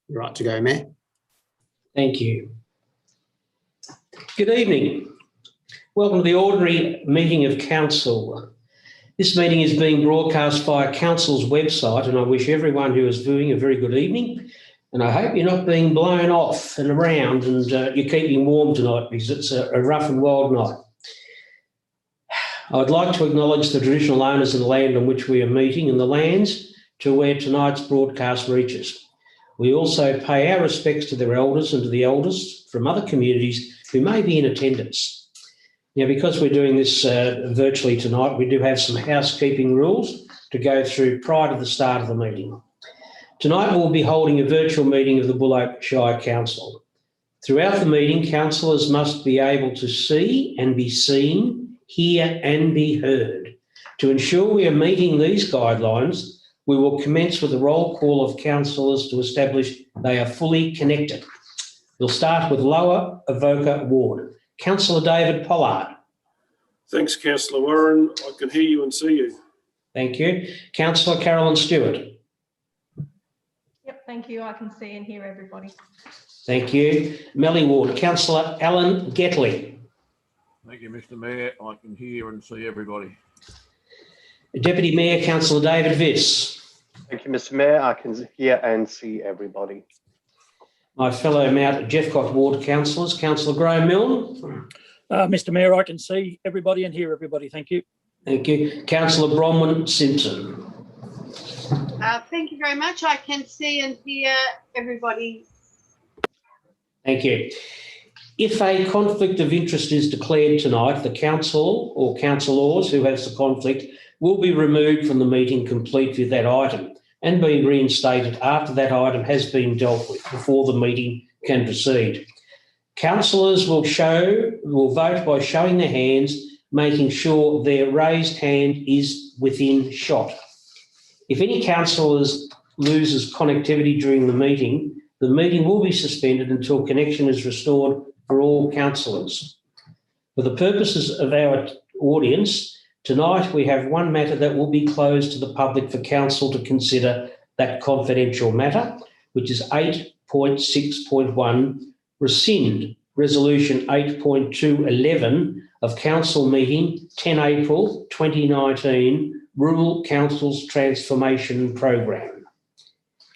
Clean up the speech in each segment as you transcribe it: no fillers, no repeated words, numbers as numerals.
You're right to go, Mayor. Thank you. Good evening. Welcome to the ordinary meeting of Council. This meeting is being broadcast via Council's website, and I wish everyone who is viewing a very good evening. And I hope you're not being blown off and around and you're keeping warm tonight, because it's a rough and wild night. I'd like to acknowledge the traditional owners of the land on which we are meeting and the lands to where tonight's broadcast reaches. We also pay our respects to their elders and to the elders from other communities who may be in attendance. Now, because we're doing this virtually tonight, we do have some housekeeping rules to go through prior to the start of the meeting. Tonight, we'll be holding a virtual meeting of the Buloke Shire Council. Throughout the meeting, councillors must be able to see and be seen, hear and be heard. To ensure we are meeting these guidelines, we will commence with a roll call of councillors to establish they are fully connected. We'll start with Lower Avoca Ward. Councillor David Pollard. Thanks, Councillor Warren. I can hear you and see you. Thank you. Councillor Carolyn Stewart. Yep, thank you. I can see and hear everybody. Thank you. Melly Ward. Councillor Alan Getley. Thank you, Mr. Mayor. I can hear and see everybody. Deputy Mayor, Councillor David Viss. Thank you, Mr. Mayor. I can hear and see everybody. My fellow Mount Jeffcott Ward councillors, Councillor Graham Milne. Mr. Mayor, I can see everybody and hear everybody. Thank you. Thank you. Councillor Bronwyn Simpson. Thank you very much. I can see and hear everybody. Thank you. If a conflict of interest is declared tonight, the council or councillors who has the conflict will be removed from the meeting complete with that item and be reinstated after that item has been dealt with before the meeting can proceed. Councillors will vote by showing their hands, making sure their raised hand is within shot. If any councillors loses connectivity during the meeting will be suspended until connection is restored for all councillors. For the purposes of our audience, tonight we have one matter that will be closed to the public for council to consider, that confidential matter, which is 8.6.1, rescind Resolution 8.211 of Council Meeting 10 April 2019, Rural Council's Transformation Program.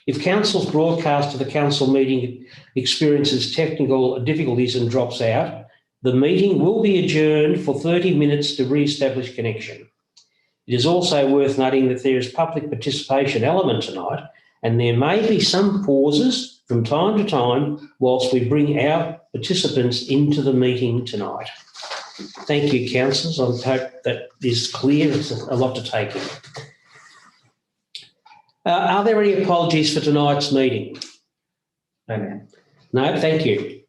If council's broadcast to the council meeting experiences technical difficulties and drops out, the meeting will be adjourned for 30 minutes to re-establish connection. It is also worth noting that there is public participation element tonight, and there may be some pauses from time to time whilst we bring our participants into the meeting tonight. Thank you, councillors. I hope that is clear. It's a lot to take in. Are there any apologies for tonight's meeting? No, thank you.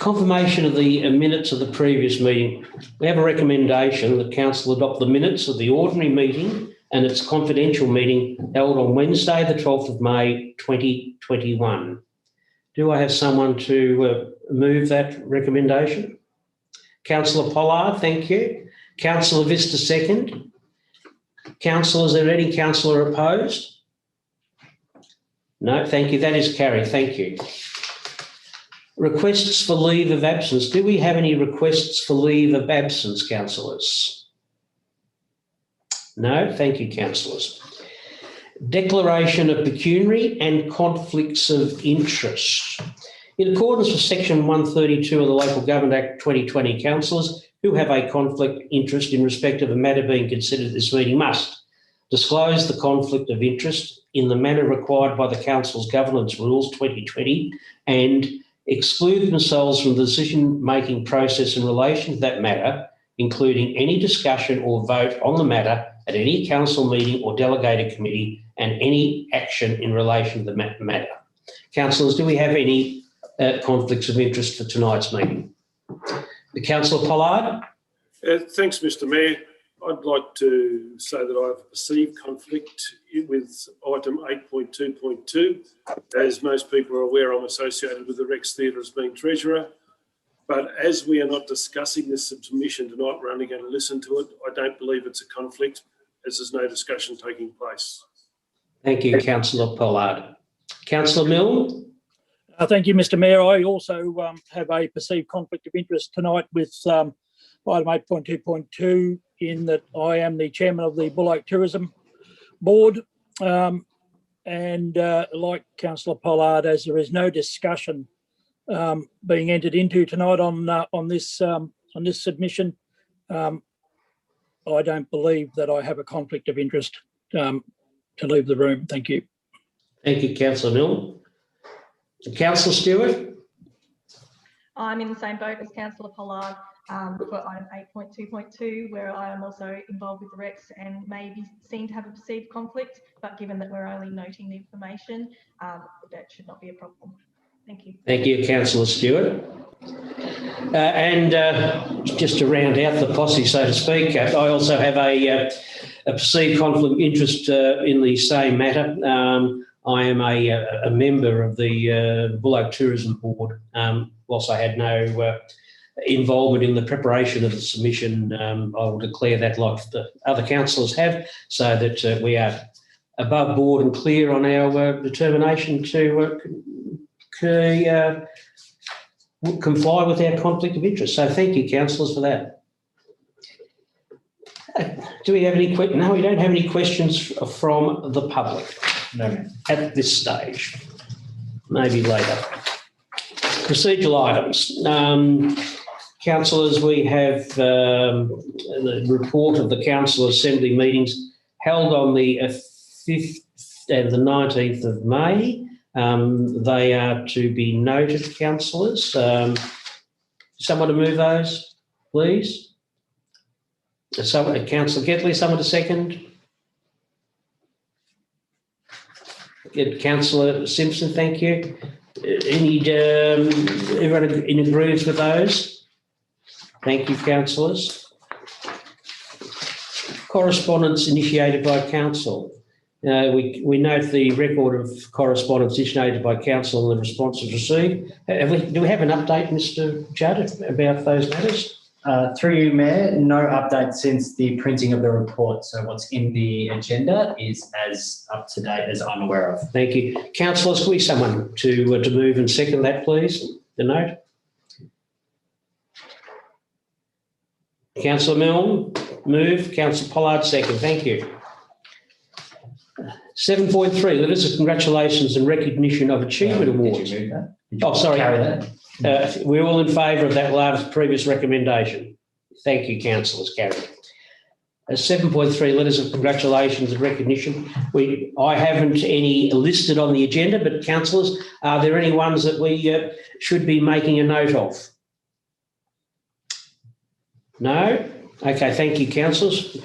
Confirmation of the minutes of the previous meeting. We have a recommendation that council adopt the minutes of the ordinary meeting and its confidential meeting held on Wednesday, the 12th of May, 2021. Do I have someone to move that recommendation? Councillor Pollard, thank you. Councillor Vista, second. Councillor, is there any councillor opposed? No, thank you. That is carried. Thank you. Requests for leave of absence. Do we have any requests for leave of absence, councillors? No, thank you, councillors. Declaration of pecuniary and conflicts of interest. In accordance with section 132 of the Local Government Act 2020, councillors who have a conflict of interest in respect of a matter being considered at this meeting must disclose the conflict of interest in the manner required by the council's governance rules 2020 and exclude themselves from the decision-making process in relation to that matter, including any discussion or vote on the matter at any council meeting or delegated committee and any action in relation to the matter. Councillors, do we have any conflicts of interest for tonight's meeting? Councillor Pollard. Thanks, Mr. Mayor. I'd like to say that I've perceived conflict with item 8.2.2. As most people are aware, I'm associated with the Rex Theatre as being treasurer. But as we are not discussing this submission tonight, we're only going to listen to it. I don't believe it's a conflict, as there's no discussion taking place. Thank you, Councillor Pollard. Councillor Milne? Thank you, Mr Mayor. I also have a perceived conflict of interest tonight with item 8.2.2 in that I am the chairman of the Buloke Tourism Board. And like Councillor Pollard, as there is no discussion being entered into tonight on this submission, I don't believe that I have a conflict of interest to leave the room. Thank you. Thank you, Councillor Milne. Councillor Stewart? I'm in the same boat as Councillor Pollard for item 8.2.2, where I am also involved with the Rex and may be seen to have a perceived conflict, but given that we're only noting the information, that should not be a problem. Thank you. Thank you, Councillor Stewart. Just to round out the posse, so to speak, I also have a perceived conflict of interest in the same matter. I am a member of the Buloke Tourism Board. Whilst I had no involvement in the preparation of the submission, I will declare that like the other councillors have, so that we are above board and clear on our determination to comply with our conflict of interest. So thank you, councillors, for that. Do we have any questions? No, we don't have any questions from the public. No, at this stage. Maybe later. Procedural items. Councillors, we have the report of the Council Assembly meetings held on the 5th and the 19th of May. They are to be noted, councillors. Someone to move those, please? Councillor Getley, someone to second? Councillor Simpson, thank you. Everyone in agreement with those? Thank you, councillors. Correspondence initiated by council. We note the record of correspondence initiated by council and the responses received. Do we have an update, Mr. Judd, about those matters? Through you, Mayor, no update since the printing of the report. So what's in the agenda is as up to date as I'm aware of. Thank you. Councillors, can we someone to move and second that, please? The note. Councillor Milne, move. Councillor Pollard, second. Thank you. 7.3, letters of congratulations and recognition of achievement awards. Did you move that? Oh, sorry. Carry that? We're all in favour of that last previous recommendation. Thank you, councillors. Carried. 7.3, letters of congratulations and recognition. I haven't any listed on the agenda, but councillors, are there any ones that we should be making a note of? No? Okay, thank you, councillors.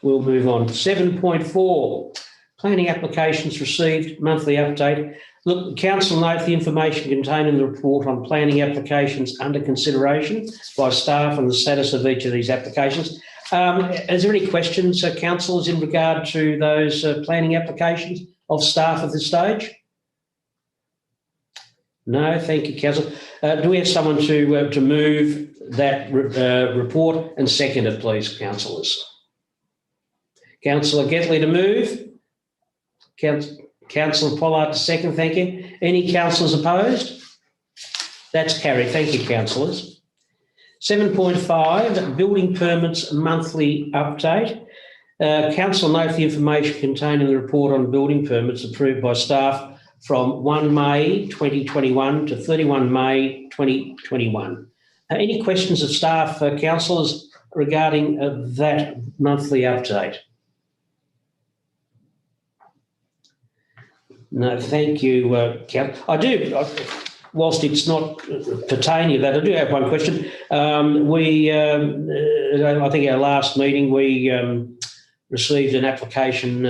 We'll move on. 7.4, planning applications received, monthly update. Look, council note the information contained in the report on planning applications under consideration by staff and the status of each of these applications. Is there any questions, councillors, in regard to those planning applications of staff at this stage? No, thank you, councillor. Do we have someone to move that report and second it, please, councillors? Councillor Getley to move. Councillor Pollard to second, thank you. Any councillors opposed? That's carried. Thank you, councillors. 7.5, building permits monthly update. Council note the information contained in the report on building permits approved by staff from 1 May 2021 to 31 May 2021. Any questions of staff, councillors, regarding that monthly update? No, thank you, I do, whilst it's not pertaining to that, I do have one question. I think our last meeting, we received an application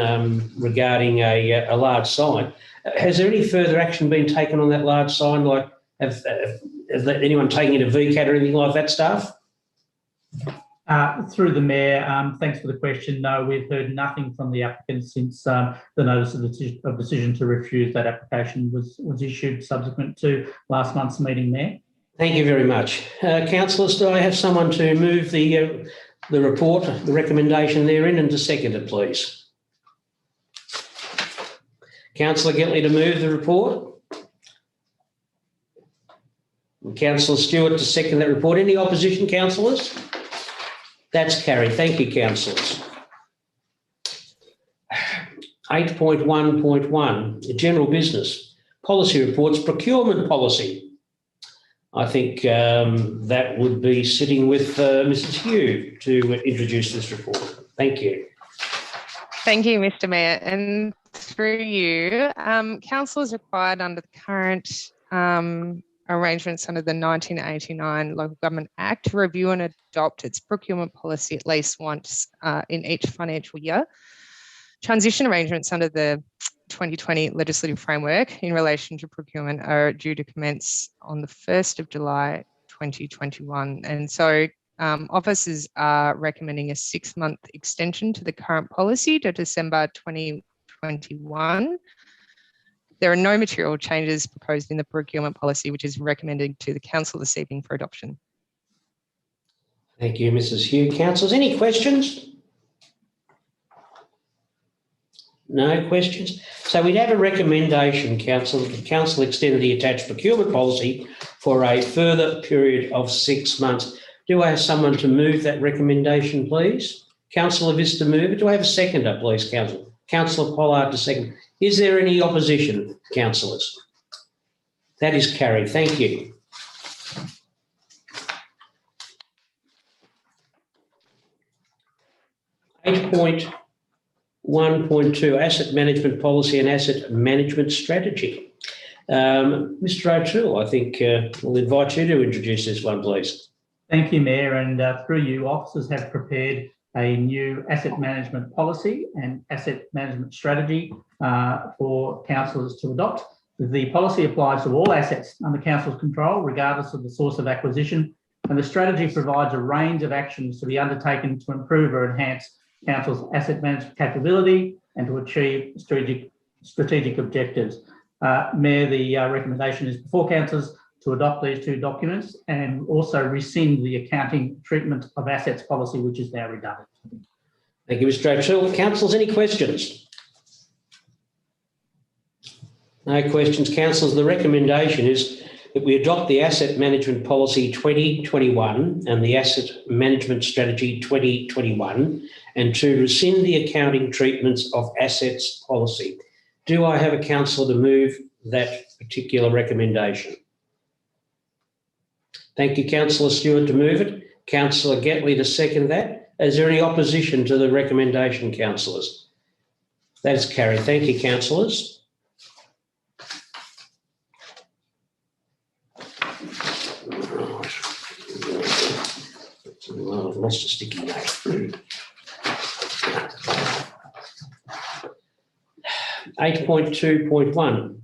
regarding a large sign. Has there any further action been taken on that large sign? Like, has anyone taken it to VCAT or anything like that, staff? Through the Mayor, thanks for the question. No, we've heard nothing from the applicant since the notice of decision to refuse that application was issued subsequent to last month's meeting, Mayor. Thank you very much. Councillors, do I have someone to move the report, the recommendation therein, and to second it, please? Councillor Getley to move the report. And Councillor Stewart to second that report. Any opposition, councillors? That's carried. Thank you, councillors. 8.1.1, general business. Policy reports, procurement policy. I think that would be sitting with Mrs Hugh to introduce this report. Thank you. Thank you, Mr Mayor. And through you, council is required under the current arrangements under the 1989 Local Government Act to review and adopt its procurement policy at least once in each financial year. Transition arrangements under the 2020 legislative framework in relation to procurement are due to commence on the 1st of July 2021. And so officers are recommending a 6-month extension to the current policy to December 2021. There are no material changes proposed in the procurement policy, which is recommended to the council this evening for adoption. Thank you, Mrs Hugh. Councillors, any questions? No questions? So we'd have a recommendation, council, that the council extend the attached procurement policy for a further period of 6 months. Do I have someone to move that recommendation, please? Councillor Vista move it. Do I have a seconder, please, council? Councillor Pollard to second. Is there any opposition, councillors? That is carried. Thank you. Eight point 1.2, asset management policy and asset management strategy. Mr O'Toole, I think we'll invite you to introduce this one, please. Thank you, Mayor. And through you, officers have prepared a new asset management policy and asset management strategy for councillors to adopt. The policy applies to all assets under council's control, regardless of the source of acquisition, and the strategy provides a range of actions to be undertaken to improve or enhance council's asset management capability and to achieve strategic objectives. Mayor, the recommendation is before councillors to adopt these two documents and also rescind the accounting treatment of assets policy, which is now redundant. Thank you, Mr O'Toole. Councillors, any questions? No questions. Councillors, the recommendation is that we adopt the Asset Management Policy 2021 and the Asset Management Strategy 2021 and to rescind the accounting treatments of assets policy. Do I have a councillor to move that particular recommendation? Thank you, Councillor Stewart to move it. Councillor Getley to second that. Is there any opposition to the recommendation, councillors? That is carried. Thank you, councillors. Oh, I've lost a sticky note. 8.2.1,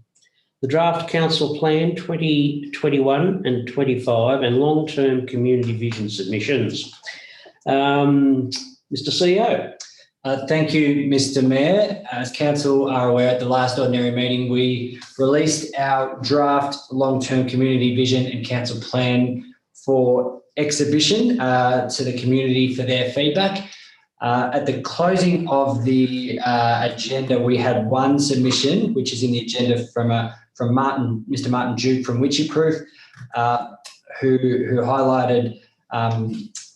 the draft council plan 2021 and 25 and long-term community vision submissions. Mr CEO. Thank you, Mr Mayor. As council are aware, at the last ordinary meeting, we released our draft long-term community vision and council plan for exhibition to the community for their feedback. At the closing of the agenda, we had one submission, which is in the agenda from Mr. Martin Duke from Witchyproof, who highlighted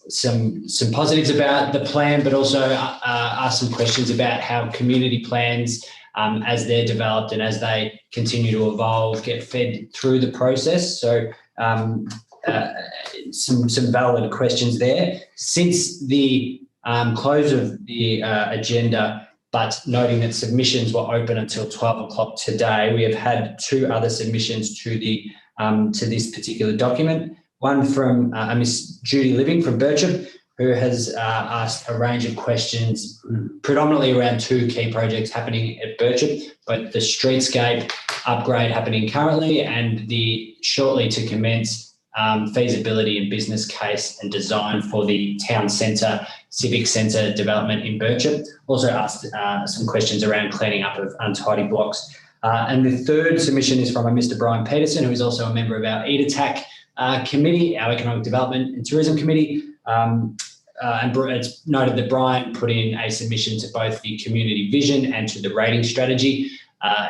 some positives about the plan, but also asked some questions about how community plans, as they're developed and as they continue to evolve, get fed through the process. So some valid questions there. Since the close of the agenda, but noting that submissions were open until 12 o'clock today, we have had two other submissions to the to this particular document. One from Miss Judy Living from Bircham, who has asked a range of questions, predominantly around two key projects happening at Bircham, but the streetscape upgrade happening currently and the shortly to commence feasibility and business case and design for the town centre, civic centre development in Bircham. Also asked some questions around cleaning up of untidy blocks. And the third submission is from a Mr. Brian Peterson, who is also a member of our EDITAC committee, our Economic Development and Tourism Committee. And it's noted that Brian put in a submission to both the community vision and to the rating strategy.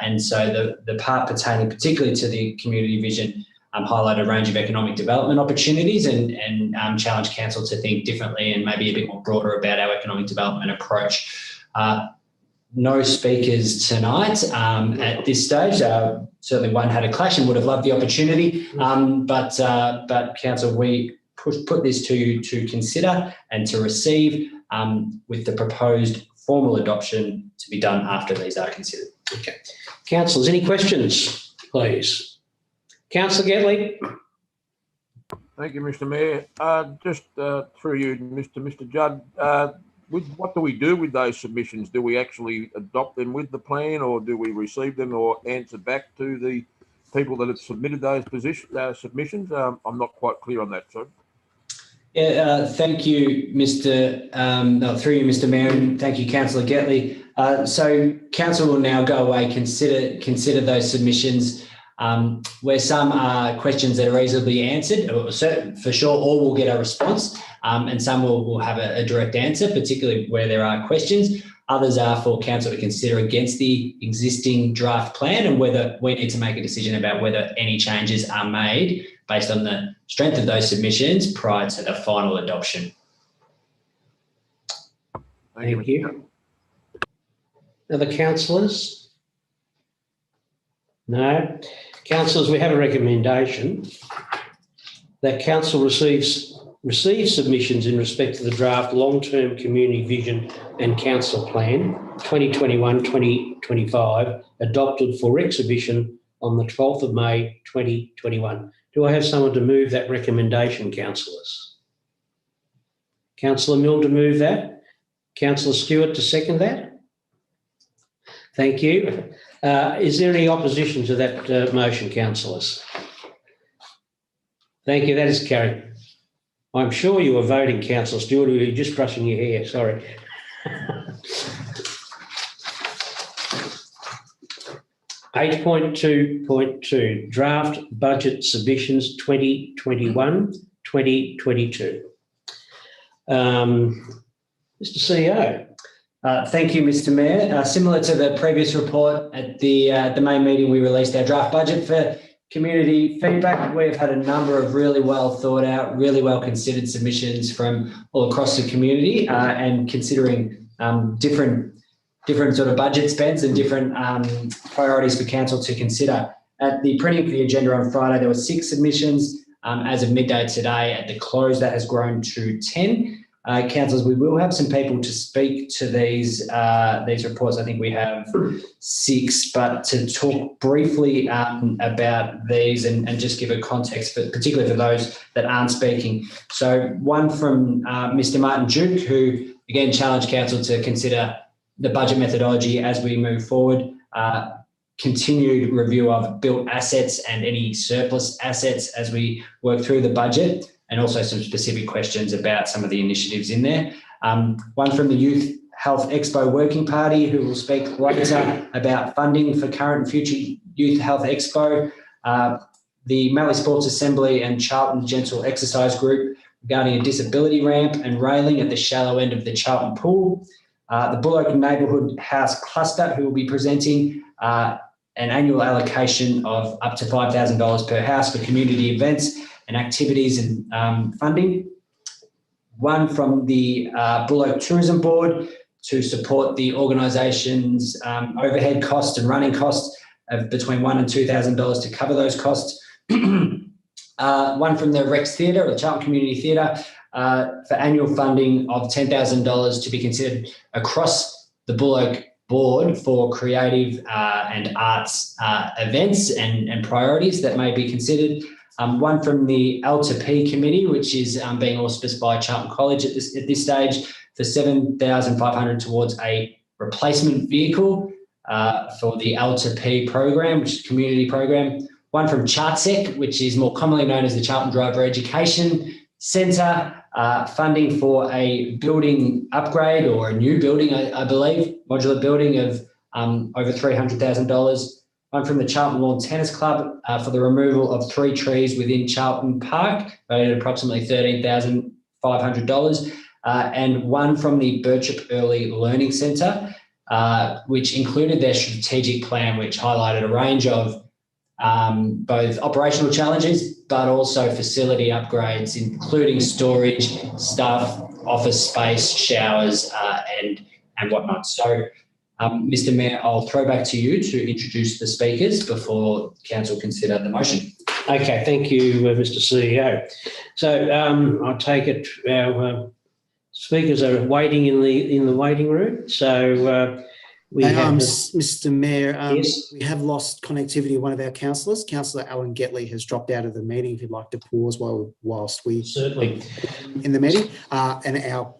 And so the part pertaining particularly to the community vision highlight a range of economic development opportunities and challenge council to think differently and maybe a bit more broader about our economic development approach. No speakers tonight at this stage. Certainly one had a clash and would have loved the opportunity, but council, we put this to consider and to receive with the proposed formal adoption to be done after these are considered. Okay. Councillors, any questions, please? Councillor Gatley. Thank you, Mr. Mayor. Just through you, Mr. Judd, what do we do with those submissions? Do we actually adopt them with the plan, or do we receive them or answer back to the people that have submitted those submissions? I'm not quite clear on that, sir. Yeah, thank you, through you, Mr. Mayor, and thank you, Councillor Gatley. So council will now go away, consider those submissions. Where some are questions that are easily answered, for sure all will get a response, and some will have a direct answer, particularly where there are questions. Others are for council to consider against the existing draft plan and whether we need to make a decision about whether any changes are made based on the strength of those submissions prior to the final adoption. Thank you. Other councillors? No. Councillors, we have a recommendation that council receives submissions in respect to the draft long-term community vision and council plan 2021-2025 adopted for exhibition on the 12th of May 2021. Do I have someone to move that recommendation, councillors? Councillor Mill to move that. Councillor Stewart to second that. Thank you. Is there any opposition to that motion, councillors? Thank you. That is carried. I'm sure you were voting, Councillor Stewart, or you're just brushing your hair. Sorry. Eight 8.2.2 draft budget submissions 2021-2022. Mr. CEO. Thank you, Mr. Mayor. Similar to the previous report at the May meeting, we released our draft budget for community feedback. We've had a number of really well thought out, really well considered submissions from all across the community, and considering different sort of budget spends and different priorities for council to consider. At the printing for the agenda on Friday, there were 6 submissions. As of midday today, at the close, that has grown to 10. Councillors, we will have some people to speak to these reports. I think we have 6, but to talk briefly about these and just give a context, particularly for those that aren't speaking. So one from Mr. Martin Duke, who again challenged council to consider the budget methodology as we move forward, continued review of built assets and any surplus assets as we work through the budget, and also some specific questions about some of the initiatives in there. One from the Youth Health Expo Working Party, who will speak later about funding for current and future Youth Health Expo. The Mallee Sports Assembly and Charlton Gentle Exercise Group regarding a disability ramp and railing at the shallow end of the Charlton Pool. The Buloke Neighbourhood House Cluster, who will be presenting an annual allocation of up to $5,000 per house for community events and activities and funding. One from the Buloke Tourism Board to support the organisation's overhead costs and running costs of between $1,000 and $2,000 to cover those costs. One from the Rex Theatre, or the Charlton Community Theatre, for annual funding of $10,000 to be considered across the Buloke board for creative and arts events and priorities that may be considered. One from the L2P committee, which is being auspiced by Charlton College at this stage, for $7,500 towards a replacement vehicle for the L2P program, which is a community program. One from Chartsec, which is more commonly known as the Charlton Driver Education Centre, funding for a building upgrade or a new building, I believe, modular building of over $300,000. One from the Charlton Lawn Tennis Club for the removal of 3 trees within Charlton Park, valued at approximately $13,500. And one from the Birchip Early Learning Centre which included their strategic plan, which highlighted a range of both operational challenges, but also facility upgrades, including storage, staff, office space, showers, and whatnot. So, Mr. Mayor, I'll throw back to you to introduce the speakers before council consider the motion. Okay, thank you, Mr. CEO. So I take it our speakers are waiting in the waiting room. So we have Mr. Mayor, yes. we have lost connectivity of one of our councillors. Councillor Alan Getley has dropped out of the meeting. If you'd like to pause whilst we certainly in the meeting, and our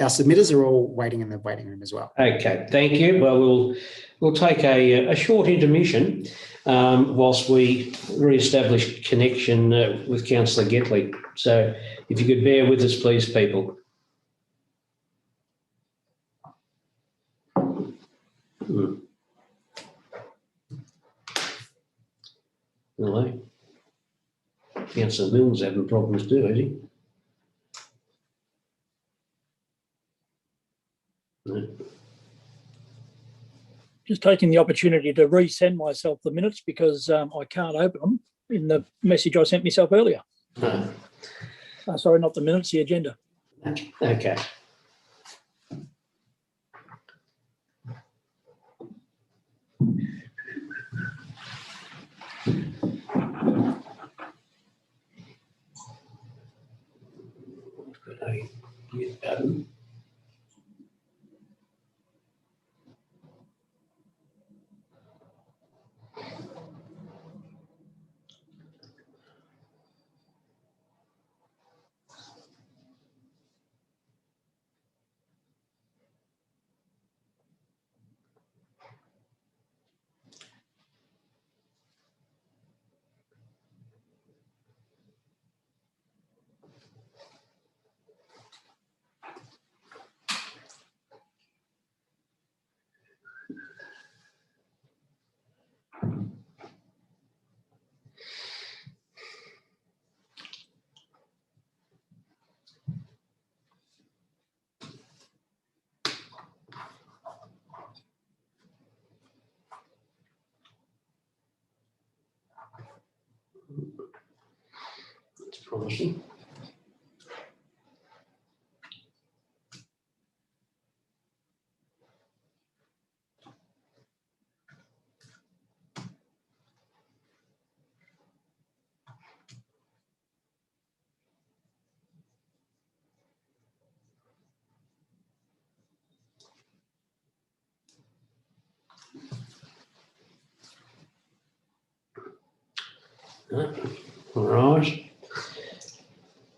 submitters are all waiting in the waiting room as well. Okay, thank you. Well, we'll take a short intermission whilst we re-establish connection with Councillor Getley. So if you could bear with us, please, people. Hello. Councillor Mills having problems too, is he? No. Just taking the opportunity to resend myself the minutes because I can't open them in the message I sent myself earlier. No. Sorry, not the minutes, the agenda. Okay. Mute button. It's promising. All right.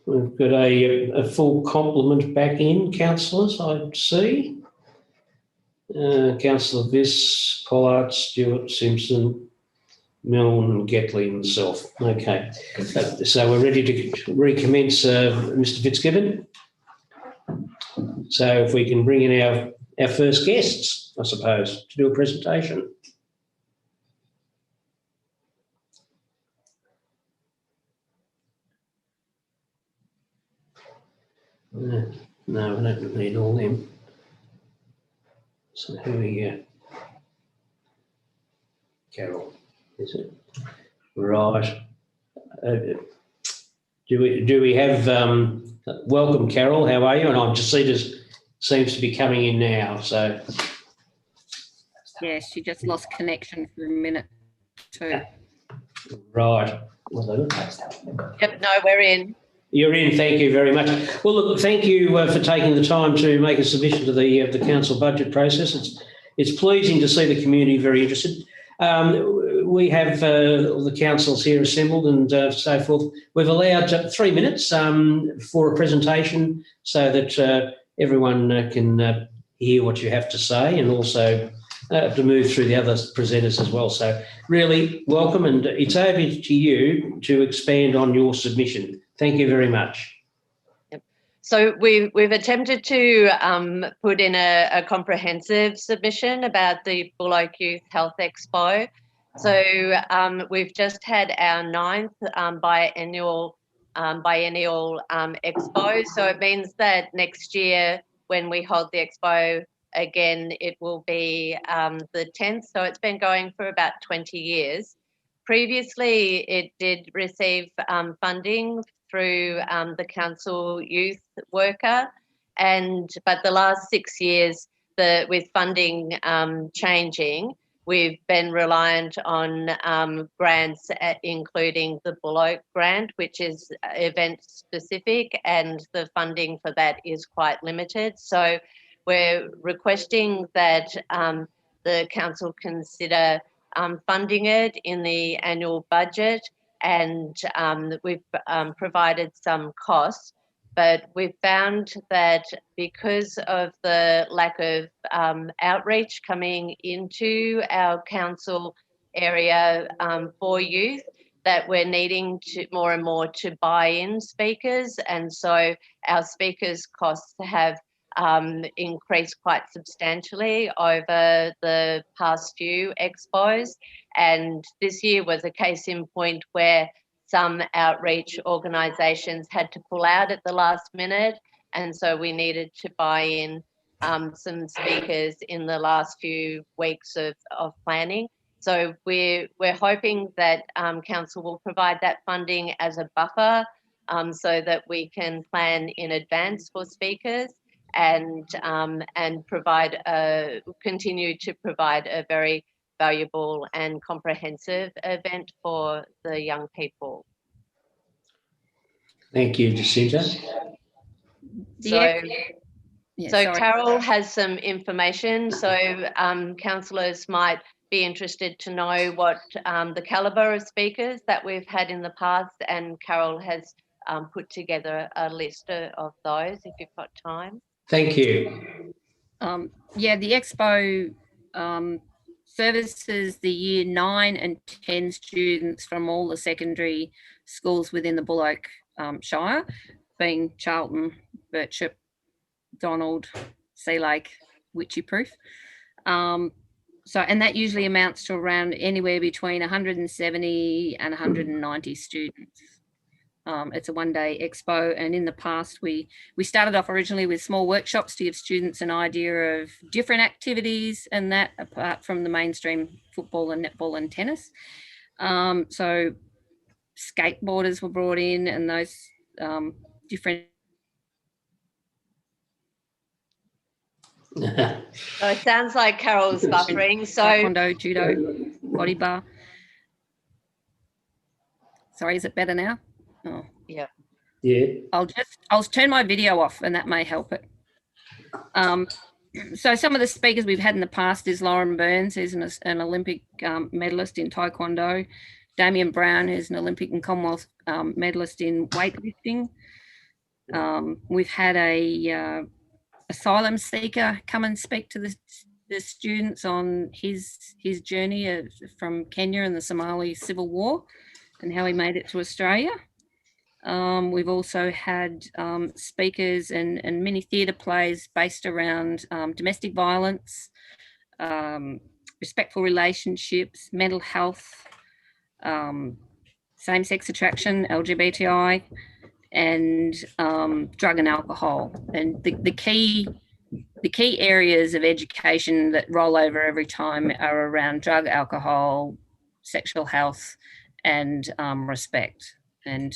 We've got a full complement back in, councillors, I see. Councillor Viss, Pollard, Stewart, Simpson, Milne, Getley and myself. Okay. So we're ready to recommence, Mr. Fitzgibbon. So if we can bring in our first guests, I suppose, to do a presentation. No, I don't need all them. So who are you? Carol, is it? Right. Do we have welcome, Carol? How are you? And I'm just seems to be coming in now. So yeah, she just lost connection for a minute too. Right. Yep. No, we're in. You're in. Thank you very much. Well, look, thank you for taking the time to make a submission to the council budget process. It's pleasing to see the community very interested. We have the councils here assembled and so forth. We've allowed 3 minutes for a presentation so that everyone can hear what you have to say, and also to move through the other presenters as well. So really welcome, and it's over to you to expand on your submission. Thank you very much. Yep. So we've attempted to put in a comprehensive submission about the Buloke Youth Health Expo. So we've just had our 9th biennial expo. So it means that next year when we hold the expo again, it will be the 10th. So it's been going for about 20 years. Previously, it did receive funding through the council youth worker, but the last 6 years, with funding changing, we've been reliant on grants, including the Buloke grant, which is event specific, and the funding for that is quite limited. So we're requesting that the council consider funding it in the annual budget, and we've provided some costs, but we've found that because of the lack of outreach coming into our council area for youth, that we're needing to more and more to buy in speakers, and so our speakers costs have increased quite substantially over the past few expos. And this year was a case in point where some outreach organisations had to pull out at the last minute. And so we needed to buy in some speakers in the last few weeks of planning. So we're hoping that council will provide that funding as a buffer so that we can plan in advance for speakers, and continue to provide a very valuable and comprehensive event for the young people. Thank you, Jacinta. So Carol has some information. So councillors might be interested to know what the calibre of speakers that we've had in the past, and Carol has put together a list of those if you've got time. Thank you. Yeah, the Expo services the year 9 and 10 students from all the secondary schools within the Buloke Shire, being Charlton, Birchip, Donald, Sea Lake, Witchy-Proof. And that usually amounts to around anywhere between 170 and 190 students. It's a one-day expo, and in the past we started off originally with small workshops to give students an idea of different activities, and that apart from the mainstream football and netball and tennis. So skateboarders were brought in, and those different. So it sounds like Carol's buffering. So Taekwondo, judo, body bar. Sorry, is it better now? Oh. Yeah. Yeah. I'll turn my video off, and that may help it. So some of the speakers we've had in the past is Lauren Burns, who's an Olympic medalist in Taekwondo. Damien Brown, who's an Olympic and Commonwealth medalist in weightlifting. We've had a asylum seeker come and speak to the students on his journey from Kenya and the Somali Civil War and how he made it to Australia. We've also had speakers and mini theatre plays based around domestic violence, respectful relationships, mental health, same-sex attraction, LGBTI, and drug and alcohol. And the key areas of education that roll over every time are around drug, alcohol, sexual health, and respect. And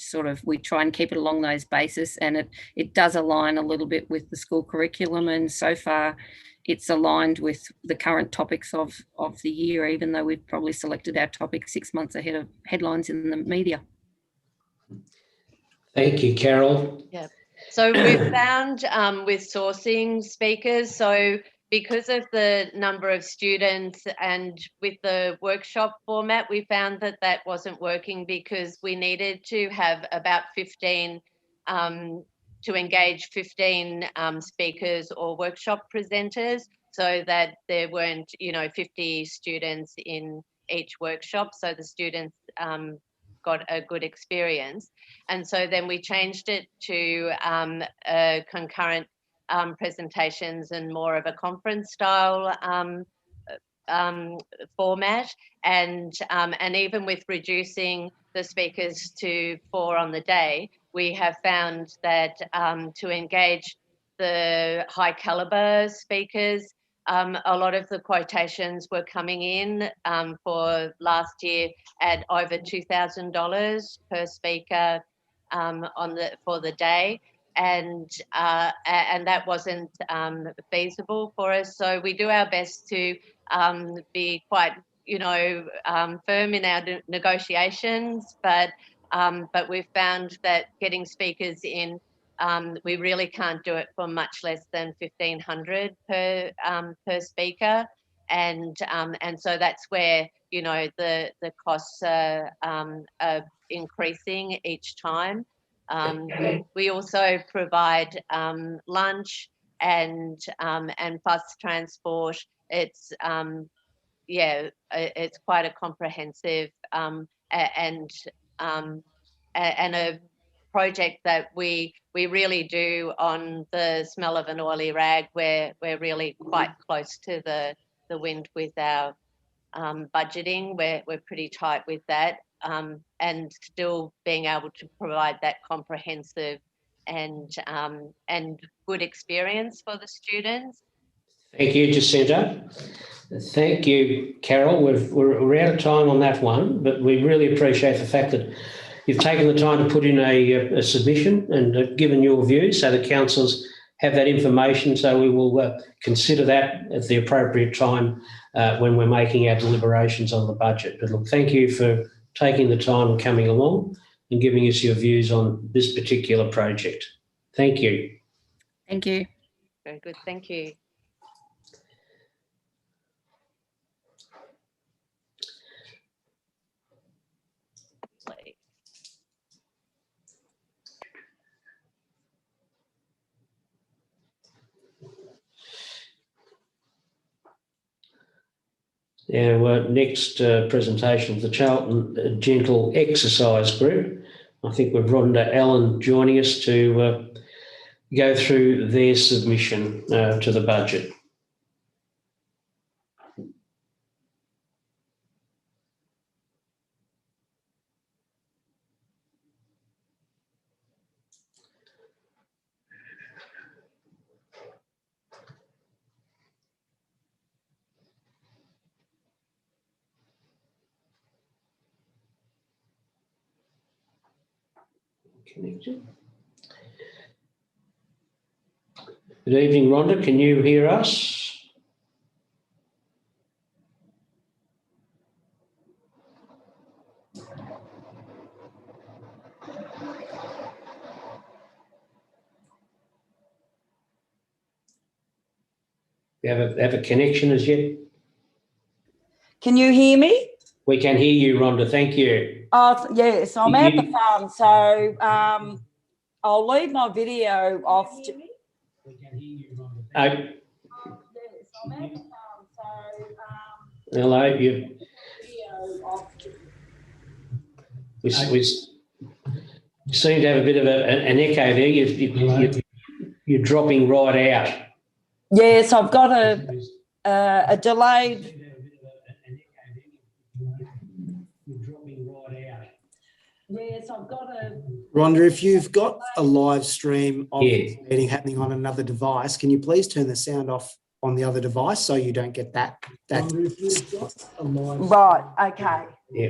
sort of we try and keep it along those bases, and it does align a little bit with the school curriculum, and so far it's aligned with the current topics of the year, even though we've probably selected our topic 6 months ahead of headlines in the media. Thank you, Carol. Yeah. So we've found with sourcing speakers, so because of the number of students and with the workshop format, we found that wasn't working because we needed to have about 15 to engage 15 speakers or workshop presenters, so that there weren't 50 students in each workshop, so the students got a good experience. And so then we changed it to concurrent presentations and more of a conference style format, and even with reducing the speakers to 4 on the day, we have found that to engage the high caliber speakers. A lot of the quotations were coming in for last year at over $2,000 per speaker for the day, and that wasn't feasible for us. So we do our best to be quite, firm in our negotiations, but we've found that getting speakers in, we really can't do it for much less than $1,500 per speaker, and so that's where the costs are increasing each time. We also provide lunch and bus transport. It's it's quite a comprehensive and a project that we really do on the smell of an oily rag. We're really quite close to the wind with our budgeting. We're pretty tight with that, and still being able to provide that comprehensive and good experience for the students. Thank you, Jacinta. Thank you, Carol. We're out of time on that one, but we really appreciate the fact that you've taken the time to put in a submission and given your views so the councillors have that information. So we will consider that at the appropriate time when we're making our deliberations on the budget. But look, thank you for taking the time and coming along and giving us your views on this particular project. Thank you. Thank you. Very good. Thank you. Our next presentation of the Charlton Gentle Exercise Group. I think we've Rhonda Allen joining us to go through their submission to the budget. Connected. Good evening, Rhonda. Can you hear us? We have a connection as yet? Can you hear me? We can hear you, Rhonda. Thank you. Yes, I'm at the farm, so I'll leave my video off. We can hear you, Rhonda. Yes, I'm at the farm, so hello, you. We seem to have a bit of an echo there. You're dropping right out. Yes, I've got a delayed. Yes, I've got a. Rhonda, if you've got a live stream of the meeting happening on another device, can you please turn the sound off on the other device so you don't get that? Right, okay. Yeah.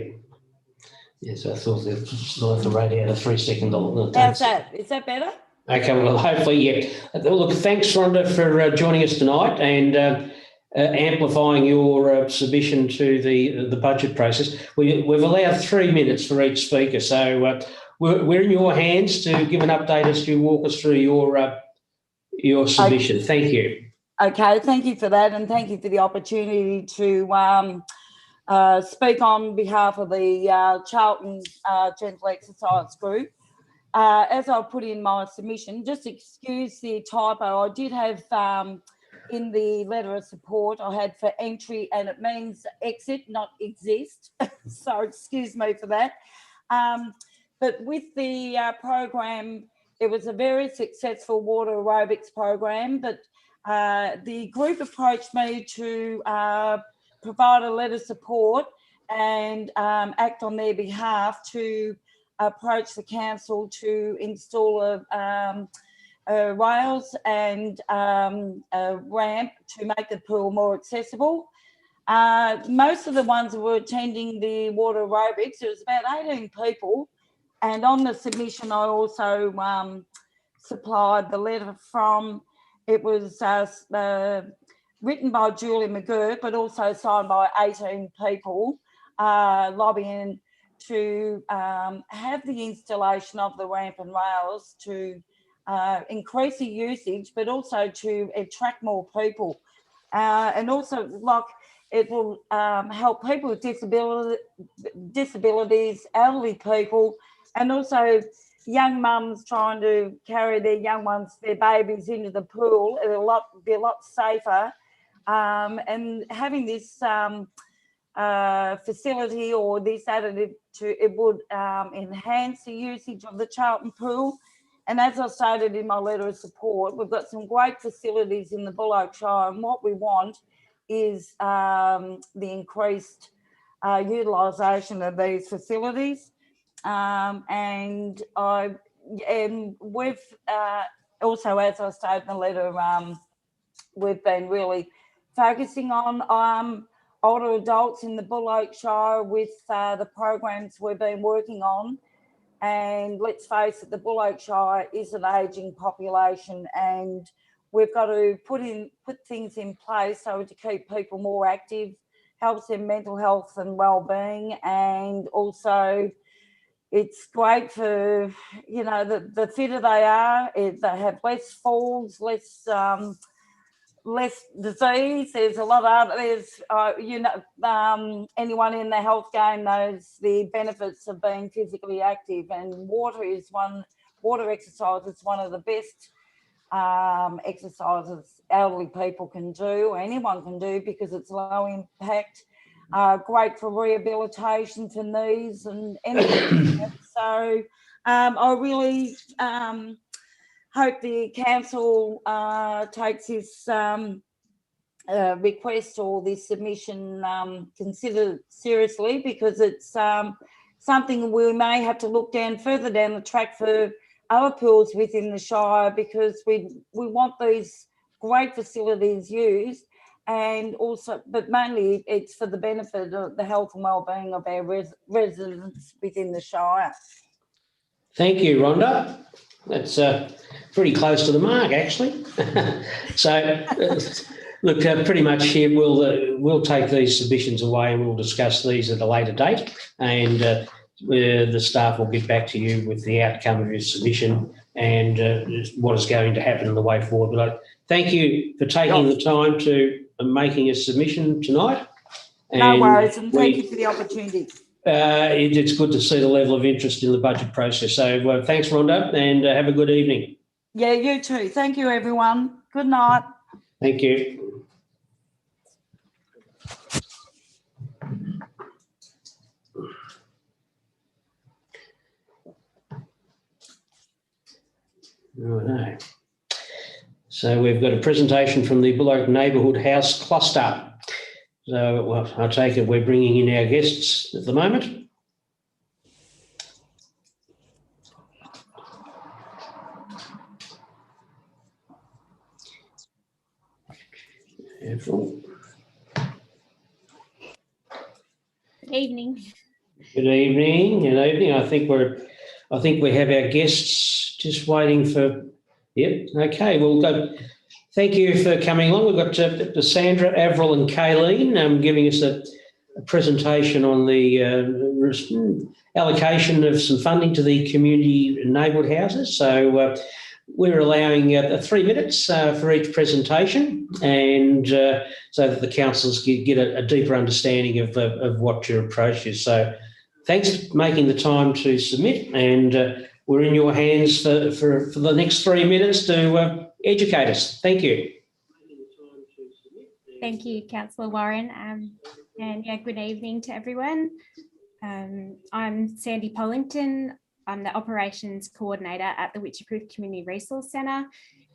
Yes, I thought the radio had a 3-second. How's that? Is that better? Okay, well, hopefully, yeah. Look, thanks, Rhonda, for joining us tonight and amplifying your submission to the budget process. We've allowed 3 minutes for each speaker, so we're in your hands to give an update as you walk us through your submission. Okay. Thank you. Okay, thank you for that, and thank you for the opportunity to speak on behalf of the Charlton Gentle Exercise Group. As I put in my submission, just excuse the typo. I did have in the letter of support, I had for entry, and it means exit, not exist. So excuse me for that. But with the program, it was a very successful water aerobics program, but the group approached me to provide a letter of support and act on their behalf to approach the council to install rails and a ramp to make the pool more accessible. Most of the ones that were attending the water aerobics, there was about 18 people. And on the submission, I also supplied the letter from, it was written by Julie McGurk, but also signed by 18 people lobbying to have the installation of the ramp and rails to increase the usage, but also to attract more people. And also, like, it will help people with disabilities, elderly people, and also young mums trying to carry their young ones, their babies, into the pool. It'll be a lot safer. And having this facility or this additive it would enhance the usage of the Charlton pool. And as I stated in my letter of support, we've got some great facilities in the Buloke Shire, and what we want is the increased utilisation of these facilities. And we've also, as I stated in the letter, we've been really focusing on older adults in the Buloke Shire with the programs we've been working on. And let's face it, the Buloke Shire is an ageing population, and we've got to put things in place so to keep people more active, helps their mental health and well-being, and also it's great for, you know, the fitter they are, they have less falls, less disease. There's a lot of others, anyone in the health game knows the benefits of being physically active, and water exercise is one of the best exercises elderly people can do, or anyone can do, because it's low impact, great for rehabilitation for knees and anything. So I really hope the council takes this request or this submission considered seriously, because it's something we may have to look further down the track for other pools within the Shire, because we want these great facilities used, and also, but mainly it's for the benefit of the health and well-being of our residents within the Shire. Thank you, Rhonda. That's pretty close to the mark, actually. So, look, pretty much here we'll take these submissions away and we'll discuss these at a later date, and the staff will get back to you with the outcome of your submission and what is going to happen in the way forward. But thank you for taking the time to making a submission tonight. No worries, and thank you for the opportunity. It's good to see the level of interest in the budget process. So thanks, Rhonda, and have a good evening. Yeah, you too. Thank you, everyone. Good night. Thank you. Right. So we've got a presentation from the Buloke Neighbourhood House Cluster. So well, I take it we're bringing in our guests at the moment. Good evening. Good evening. Good evening. I think we have our guests just waiting for. Yep. Okay. Well, thank you for coming along. We've got Sandra, Avril, and Kayleen giving us a presentation on the allocation of some funding to the community neighbourhood houses. So we're allowing 3 minutes for each presentation, and so that the councillors get a deeper understanding of what your approach is. So thanks for making the time to submit, and we're in your hands for the next 3 minutes to educate us. Thank you. Thank you, Councillor Warren, and yeah, good evening to everyone. I'm Sandy Pollington. I'm the Operations Coordinator at the Witchyproof Community Resource Centre,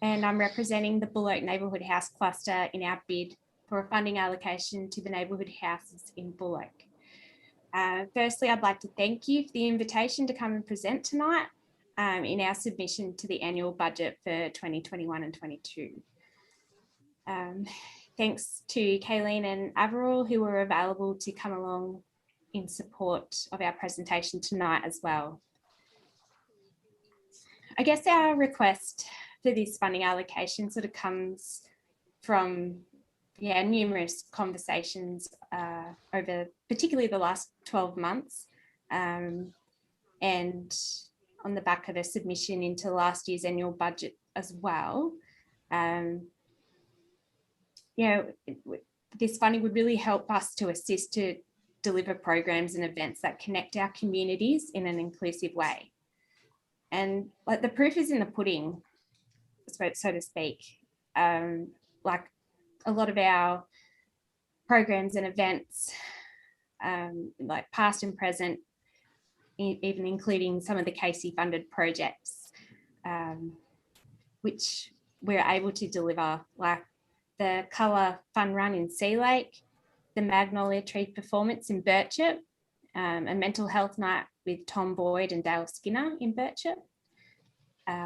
and I'm representing the Buloke Neighbourhood House Cluster in our bid for a funding allocation to the neighbourhood houses in Buloke. Firstly, I'd like to thank you for the invitation to come and present tonight. in our submission to the annual budget for 2021 and 22. Thanks to Kayleen and Averil, who were available to come along in support of our presentation tonight as well. I guess our request for this funding allocation sort of comes from numerous conversations over particularly the last 12 months and on the back of a submission into last year's annual budget as well. This funding would really help us to assist to deliver programs and events that connect our communities in an inclusive way. And like the proof is in the pudding, so to speak. Like a lot of our programs and events, like past and present, even including some of the Casey funded projects, which we're able to deliver, like the Colour Fun Run in Sea Lake, the Magnolia Tree performance in Birchip, a mental health night with Tom Boyd and Dale Skinner in Birchip,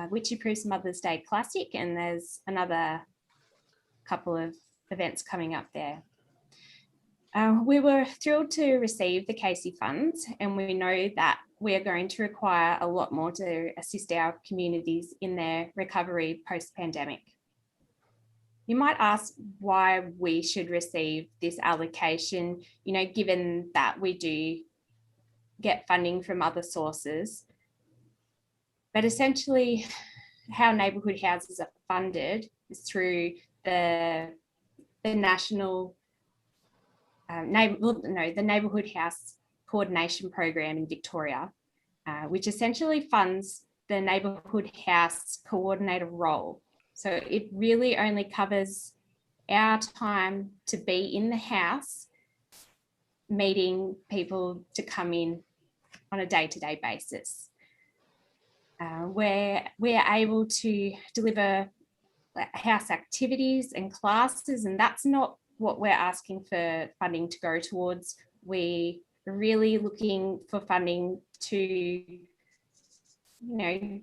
which approves Mother's Day Classic, and there's another couple of events coming up there. We were thrilled to receive the Casey funds, and we know that we are going to require a lot more to assist our communities in their recovery post-pandemic. You might ask why we should receive this allocation, given that we do get funding from other sources. But essentially, how neighbourhood houses are funded is through the national, the Neighbourhood House Coordination Program in Victoria, which essentially funds the Neighbourhood House Coordinator role. So it really only covers our time to be in the house, meeting people to come in on a day-to-day basis. Where we're able to deliver house activities and classes, and that's not what we're asking for funding to go towards. We are really looking for funding to,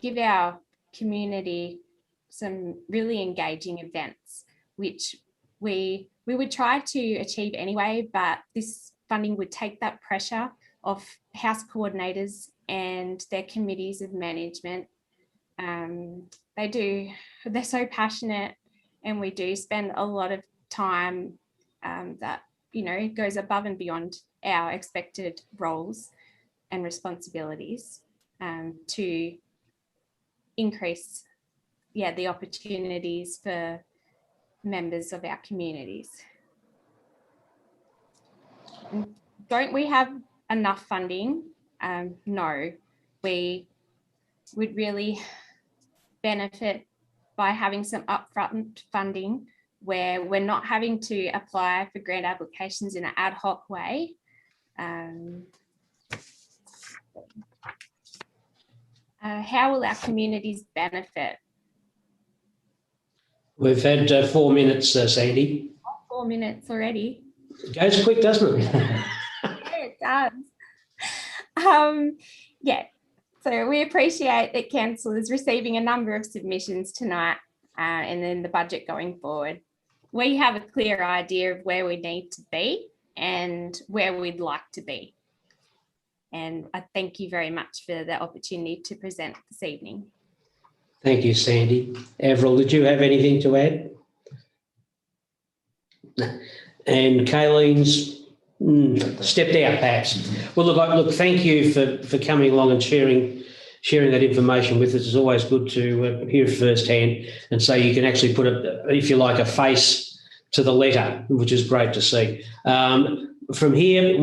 give our community some really engaging events, which we would try to achieve anyway, but this funding would take that pressure off house coordinators and their committees of management. They're so passionate, and we do spend a lot of time that, goes above and beyond our expected roles and responsibilities to increase, the opportunities for members of our communities. Don't we have enough funding? No, we would really benefit by having some upfront funding where we're not having to apply for grant applications in an ad hoc way. How will our communities benefit? We've had 4 minutes, Sandy. 4 minutes already. It goes quick, doesn't it? Yeah, it does. So we appreciate that Council is receiving a number of submissions tonight and then the budget going forward. We have a clear idea of where we need to be and where we'd like to be. And I thank you very much for the opportunity to present this evening. Thank you, Sandy. Avril, did you have anything to add? No. And Kayleen's stepped out, perhaps. Well, look, thank you for coming along and sharing that information with us. It's always good to hear firsthand, and so you can actually put, if you like, a face to the letter, which is great to see. From here,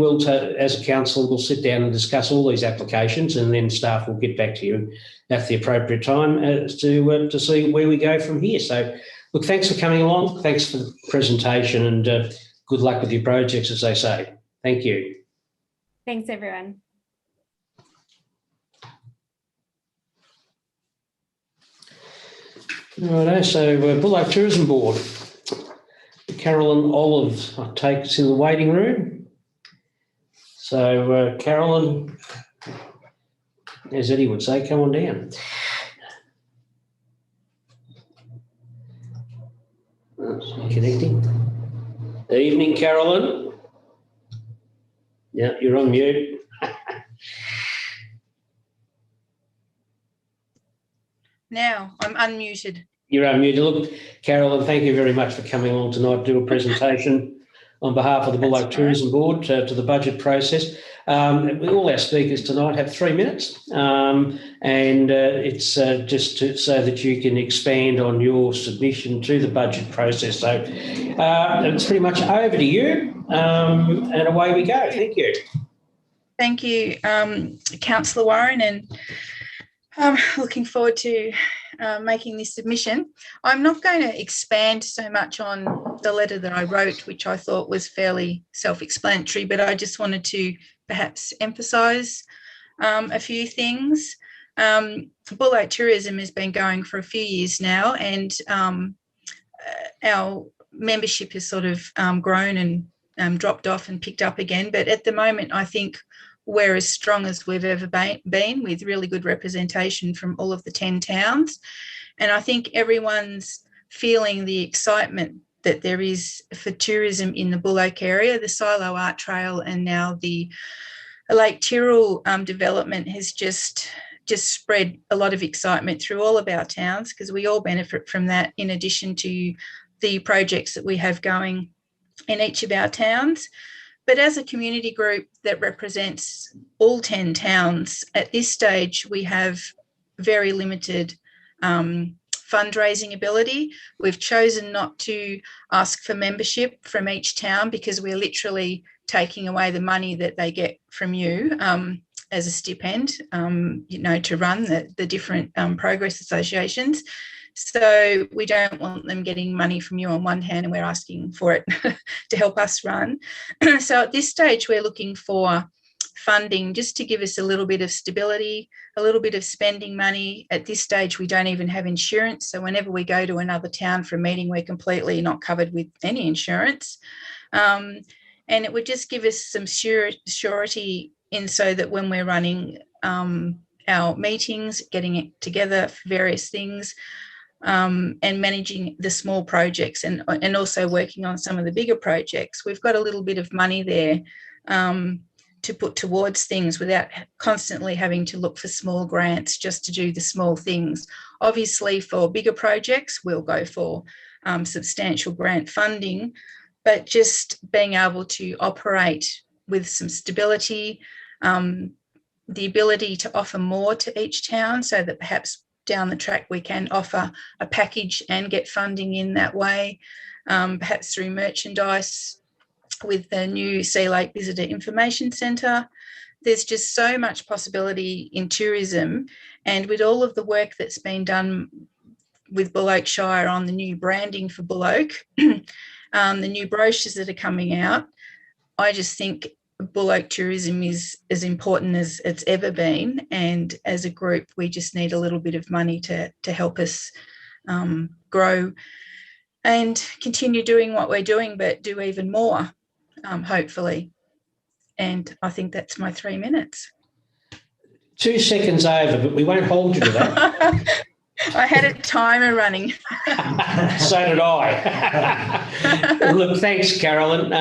as a council, we'll sit down and discuss all these applications, and then staff will get back to you at the appropriate time as to see where we go from here. So, look, thanks for coming along. Thanks for the presentation, and good luck with your projects, as they say. Thank you. Thanks, everyone. Righto, so Buloke Tourism Board. Carolyn Olive, I take us in the waiting room. So, Carolyn, as Eddie would say, come on down. That's not connecting. Evening, Carolyn. Yeah, you're on mute. Now I'm unmuted. You're unmuted. Look, Carolyn, thank you very much for coming along tonight to do a presentation on behalf of the Buloke Tourism Board to the budget process. All our speakers tonight have 3 minutes, and it's just so that you can expand on your submission to the budget process. So it's pretty much over to you, and away we go. Thank you. Thank you, Councillor Warren, and looking forward to making this submission. I'm not going to expand so much on the letter that I wrote, which I thought was fairly self-explanatory, but I just wanted to perhaps emphasise a few things. Buloke Tourism has been going for a few years now, and our membership has sort of grown and dropped off and picked up again. But at the moment, I think we're as strong as we've ever been, with really good representation from all of the 10 towns. And I think everyone's feeling the excitement that there is for tourism in the Buloke area. The Silo Art Trail and now the Lake Tyrrell development has just spread a lot of excitement through all of our towns, because we all benefit from that, in addition to the projects that we have going in each of our towns. But as a community group that represents all 10 towns, at this stage we have very limited fundraising ability. We've chosen not to ask for membership from each town, because we're literally taking away the money that they get from you as a stipend, to run the different progress associations. So we don't want them getting money from you on one hand and we're asking for it to help us run. So at this stage, we're looking for funding just to give us a little bit of stability, a little bit of spending money. At this stage, we don't even have insurance. So whenever we go to another town for a meeting, we're completely not covered with any insurance. And it would just give us some surety in, so that when we're running our meetings, getting it together for various things, and managing the small projects and also working on some of the bigger projects, we've got a little bit of money there to put towards things without constantly having to look for small grants just to do the small things. Obviously, for bigger projects, we'll go for substantial grant funding, but just being able to operate with some stability, the ability to offer more to each town, so that perhaps down the track we can offer a package and get funding in that way, perhaps through merchandise with the new Sea Lake Visitor Information Centre. There's just so much possibility in tourism, and with all of the work that's been done with Buloke Shire on the new branding for Buloke, the new brochures that are coming out, I just think Buloke tourism is as important as it's ever been, and as a group we just need a little bit of money to help us grow and continue doing what we're doing, but do even more, hopefully. And I think that's my 3 minutes. 2 seconds over, but we won't hold you to that. I had a timer running. So did I. Look, thanks, Carolyn.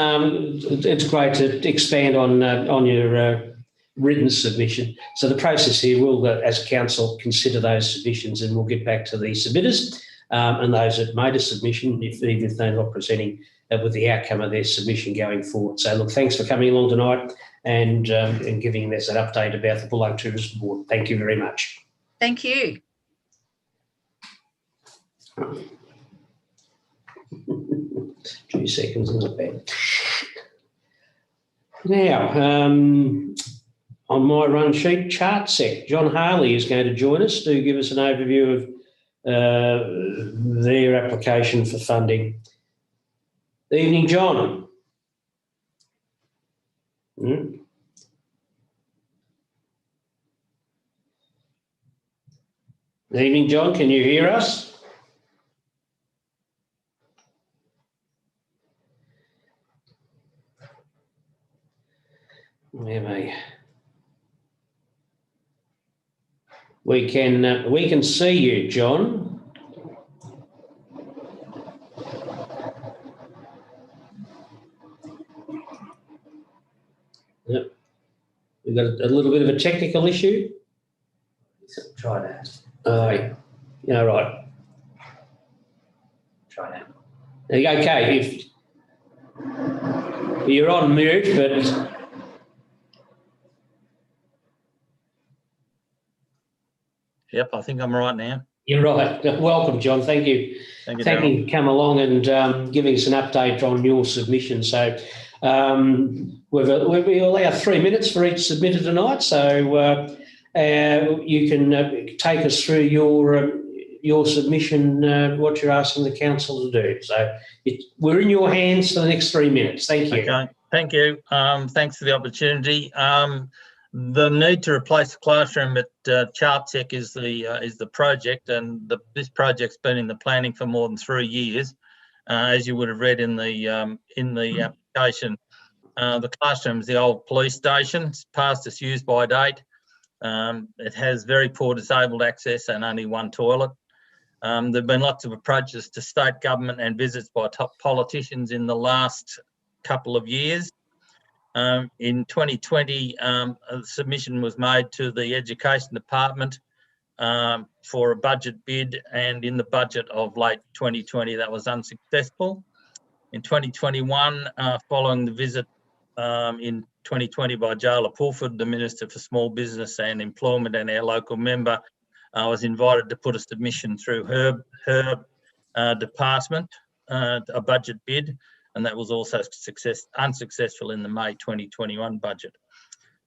It's great to expand on your written submission. So the process here, we'll, as a council, consider those submissions, and we'll get back to the submitters and those that made a submission, even if they're not presenting with the outcome of their submission going forward. So look, thanks for coming along tonight and giving us an update about the Buloke Tourism Board. Thank you very much. Thank you. 2 seconds, not bad. Now, on my run sheet, chart sec, John Harley is going to join us to give us an overview of their application for funding. Evening, John. Evening, John. Can you hear us? Where am I? We can see you, John. Yep. We've got a little bit of a technical issue. Try that. Yeah, right. Try that. Okay, if you're on mute, but Yep, I think I'm right now. you're right. Welcome, John. Thank you. Thank you, Thank you for coming along and giving us an update on your submission. So we allow 3 minutes for each submitter tonight. So you can take us through your submission, what you're asking the council to do. So we're in your hands for the next 3 minutes. Thank you. Okay, thank you. Thanks for the opportunity. The need to replace the classroom at Chartsec is the project, and this project's been in the planning for more than 3 years. As you would have read in the application, the classroom is the old police station. It's past its use by date. It has very poor disabled access and only one toilet. There have been lots of approaches to state government and visits by top politicians in the last couple of years. In 2020, a submission was made to the Education Department for a budget bid, and in the budget of late 2020, that was unsuccessful. In 2021, following the visit in 2020 by Jayla Pulford, the Minister for Small Business and Employment and our local member, was invited to put a submission through her department, a budget bid, and that was also unsuccessful in the May 2021 budget.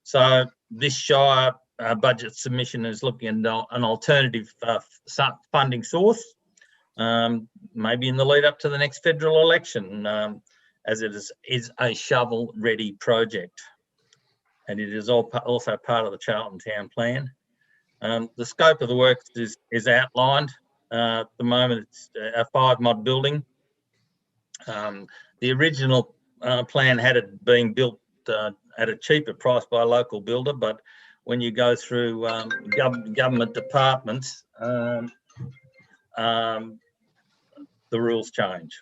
So this Shire budget submission is looking at an alternative funding source, maybe in the lead up to the next federal election, as it is a shovel-ready project. And it is also part of the Charlton Town Plan. The scope of the works is outlined. At the moment, it's a 5-mod building. The original plan had it being built at a cheaper price by a local builder, but when you go through government departments, the rules change.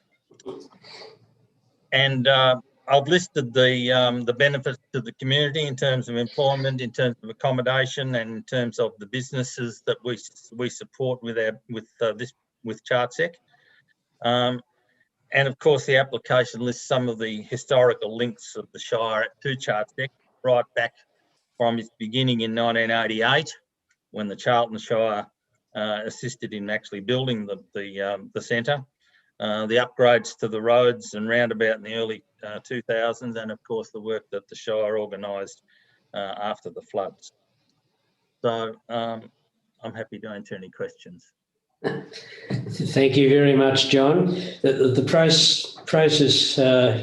And I've listed the benefits to the community in terms of employment, in terms of accommodation, and in terms of the businesses that we support with Chartsec. And of course, the application lists some of the historical links of the Shire to Chartsec, right back from its beginning in 1988, when the Charlton Shire assisted in actually building the centre. The upgrades to the roads and roundabout in the early 2000s, and of course the work that the Shire organised after the floods. So I'm happy to answer any questions. Thank you very much, John. The process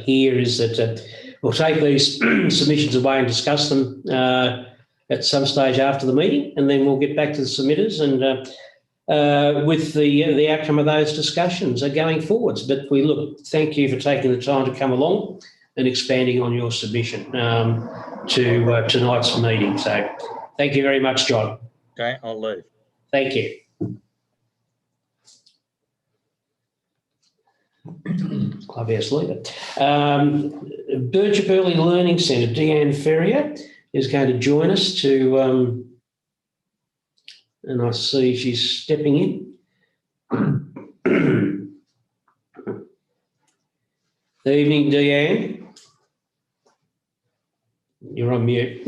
here is that we'll take these submissions away and discuss them at some stage after the meeting, and then we'll get back to the submitters and with the outcome of those discussions are going forwards. But thank you for taking the time to come along and expanding on your submission to tonight's meeting. So thank you very much, John. Okay, I'll leave. Thank you. Clubhouse leader. Birchip Early Learning Centre, Deanne Ferrier is going to join us to, and I see she's stepping in. Good evening, Deanne. You're on mute.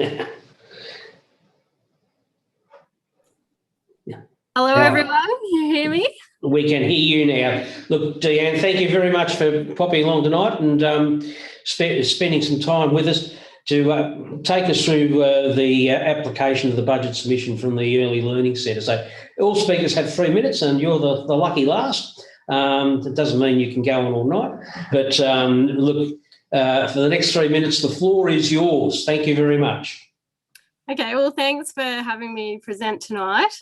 Hello, everyone. Can you hear me? We can hear you now. Look, Deanne, thank you very much for popping along tonight and spending some time with us to take us through the application of the budget submission from the Early Learning Centre. So all speakers have 3 minutes and you're the lucky last. It doesn't mean you can go on all night. But for the next 3 minutes, the floor is yours. Thank you very much. Okay, well, thanks for having me present tonight.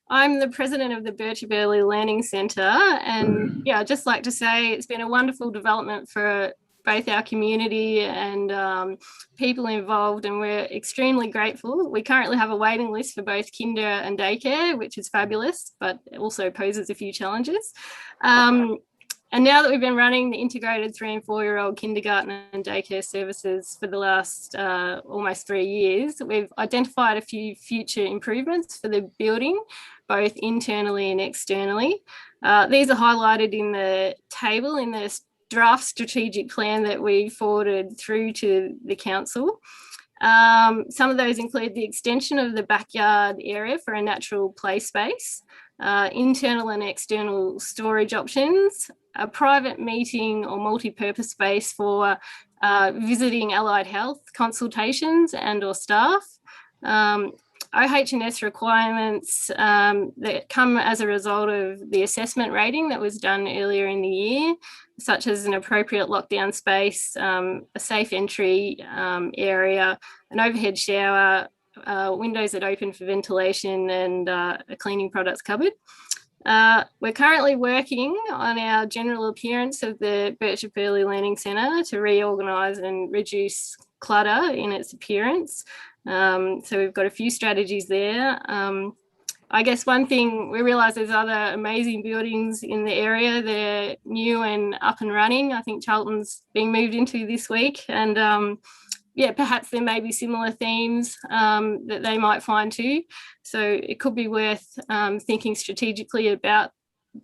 I'm the president of the Birchip Early Learning Centre, and I'd just like to say it's been a wonderful development for both our community and people involved, and we're extremely grateful. We currently have a waiting list for both kinder and daycare, which is fabulous, but it also poses a few challenges. And now that we've been running the integrated 3 and 4-year-old kindergarten and daycare services for the last almost 3 years, we've identified a few future improvements for the building, both internally and externally. These are highlighted in the table in the draft strategic plan that we forwarded through to the council. Some of those include the extension of the backyard area for a natural play space, internal and external storage options, a private meeting or multi-purpose space for visiting allied health consultations and or staff, OH&S requirements that come as a result of the assessment rating that was done earlier in the year, such as an appropriate lockdown space, a safe entry area, an overhead shower, windows that open for ventilation, and a cleaning products cupboard. We're currently working on our general appearance of the Birchip Early Learning Centre to reorganise and reduce clutter in its appearance. So we've got a few strategies there. I guess one thing, we realise there's other amazing buildings in the area. They're new and up and running. I think Charlton's being moved into this week, and yeah, perhaps there may be similar themes that they might find too. So it could be worth thinking strategically about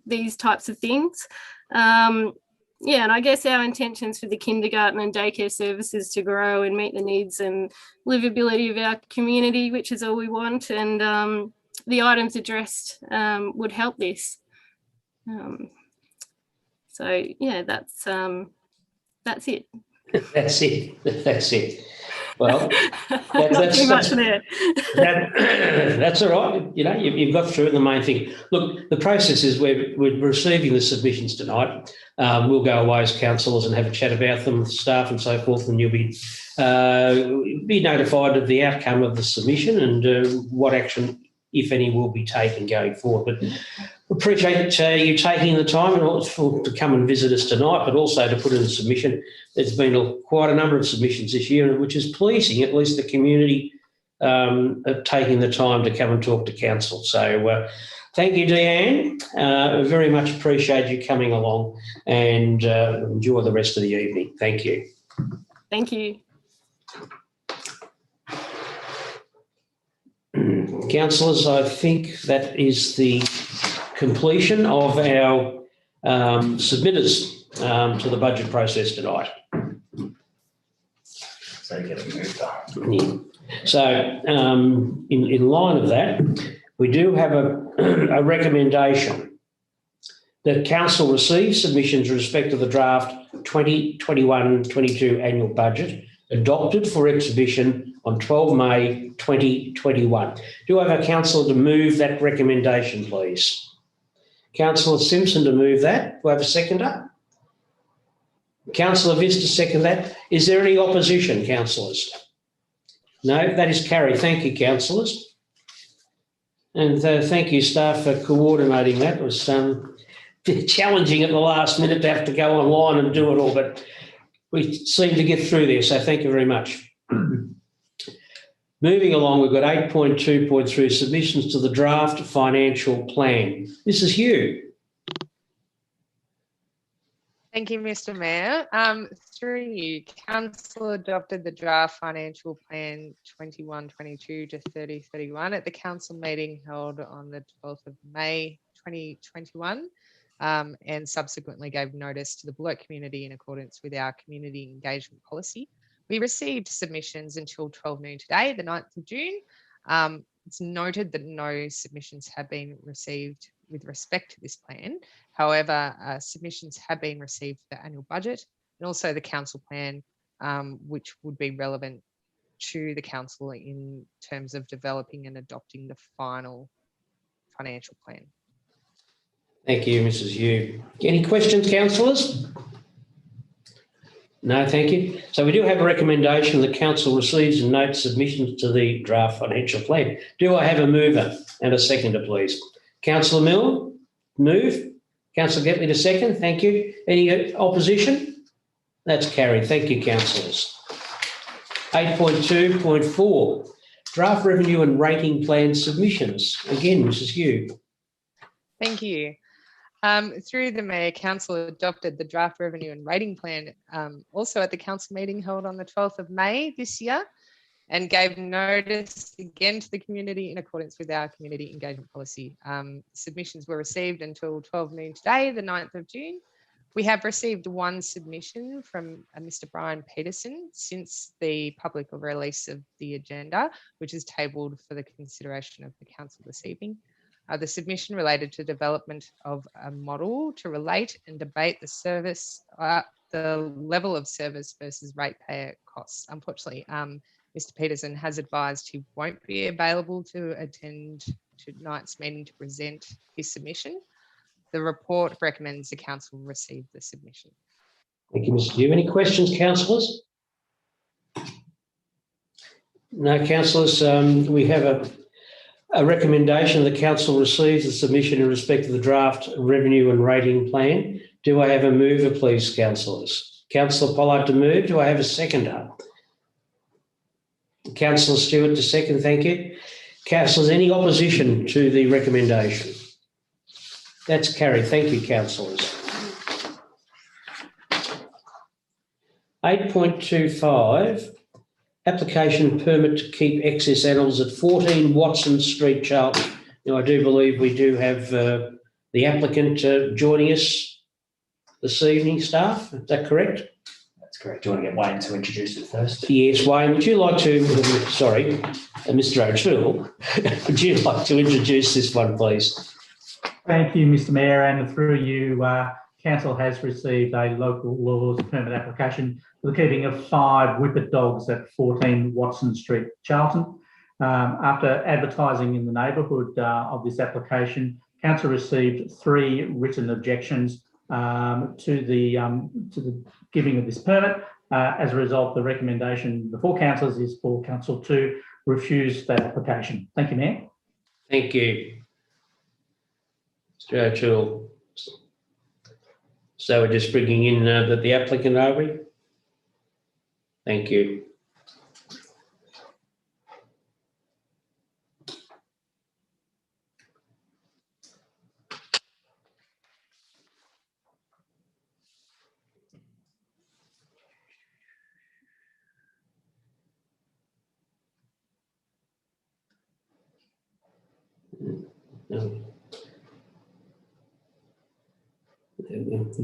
these types of things. Yeah, and I guess our intentions for the kindergarten and daycare services to grow and meet the needs and livability of our community, which is all we want, and the items addressed would help this. So yeah, that's it. That's it. That's it. Well, Not too much there. That's all right. You know, you've got through it. The main thing. Look, the process is we're receiving the submissions tonight. We'll go away as councillors and have a chat about them with staff and so forth, and you'll be notified of the outcome of the submission and what action, if any, will be taken going forward. But appreciate you taking the time to come and visit us tonight, but also to put in a submission. There's been quite a number of submissions this year, which is pleasing. At least the community are taking the time to come and talk to council. So thank you, Deanne. Very much appreciate you coming along, and enjoy the rest of the evening. Thank you. Thank you. Councillors, I think that is the completion of our submitters to the budget process tonight. So get it moved on. Yeah. So in line of that, we do have a recommendation that council receive submissions with respect to the draft 2021-22 annual budget adopted for exhibition on 12 May 2021. Do I have a councillor to move that recommendation, please? Councillor Simpson to move that. Do I have a seconder? Councillor Vista second that. Is there any opposition, councillors? No, that is carried. Thank you, councillors. And thank you, staff, for coordinating that. It was challenging at the last minute to have to go online and do it all, but we seem to get through there, so thank you very much. Moving along, we've got 8.2.3 submissions to the draft financial plan. Mrs. Hugh. Thank you, Mr. Mayor. Through you, Council adopted the draft financial plan 21-22 to 30-31 at the council meeting held on the 12th of May 2021, and subsequently gave notice to the Buloke community in accordance with our community engagement policy. We received submissions until 12 noon today, the 9th of June. It's noted that no submissions have been received with respect to this plan. However, submissions have been received for the annual budget and also the council plan, which would be relevant to the council in terms of developing and adopting the final financial plan. Thank you, Mrs. Hugh. Any questions, councillors? No, thank you. So we do have a recommendation that council receives and notes submissions to the draft financial plan. Do I have a mover and a seconder, please? Councillor Mill, move. Councillor Getley to second. Thank you. Any opposition? That's carried. Thank you, councillors. 8.2.4, draft revenue and rating plan submissions. Again, Mrs. Hugh. Thank you. Through the Mayor, Council adopted the draft revenue and rating plan also at the council meeting held on the 12th of May this year, and gave notice again to the community in accordance with our community engagement policy. Submissions were received until 12 noon today, the 9th of June. We have received one submission from Mr. Brian Peterson since the public release of the agenda, which is tabled for the consideration of the council this evening. The submission related to development of a model to relate and debate the service, the level of service versus ratepayer costs. Unfortunately, Mr. Peterson has advised he won't be available to attend tonight's meeting to present his submission. The report recommends the council receive the submission. Thank you, Mr. Hugh. Any questions, councillors? No, councillors. We have a recommendation the council receives the submission in respect of the draft revenue and rating plan. Do I have a mover, please, councillors? Councillor Pollard to move. Do I have a seconder? Councillor Stewart to second. Thank you. Councillors, any opposition to the recommendation? That's carried. Thank you, councillors. 8.25, application permit to keep excess animals at 14 Watson Street, Charlton. Now, I do believe we do have the applicant joining us this evening, staff. Is that correct? That's correct. Do you want to get Wayne to introduce it first? Yes, Wayne, would you like to, sorry, Mr. O'Toole, would you like to introduce this one, please? Thank you, Mr. Mayor, and through you, Council has received a local laws permit application for the keeping of 5 whippet dogs at 14 Watson Street, Charlton. After advertising in the neighbourhood of this application, Council received 3 written objections to the giving of this permit. As a result, the recommendation before councillors is for council to refuse that application. Thank you, Mayor. Thank you. Mr. O'Toole. So we're just bringing in the applicant, are we? Thank you.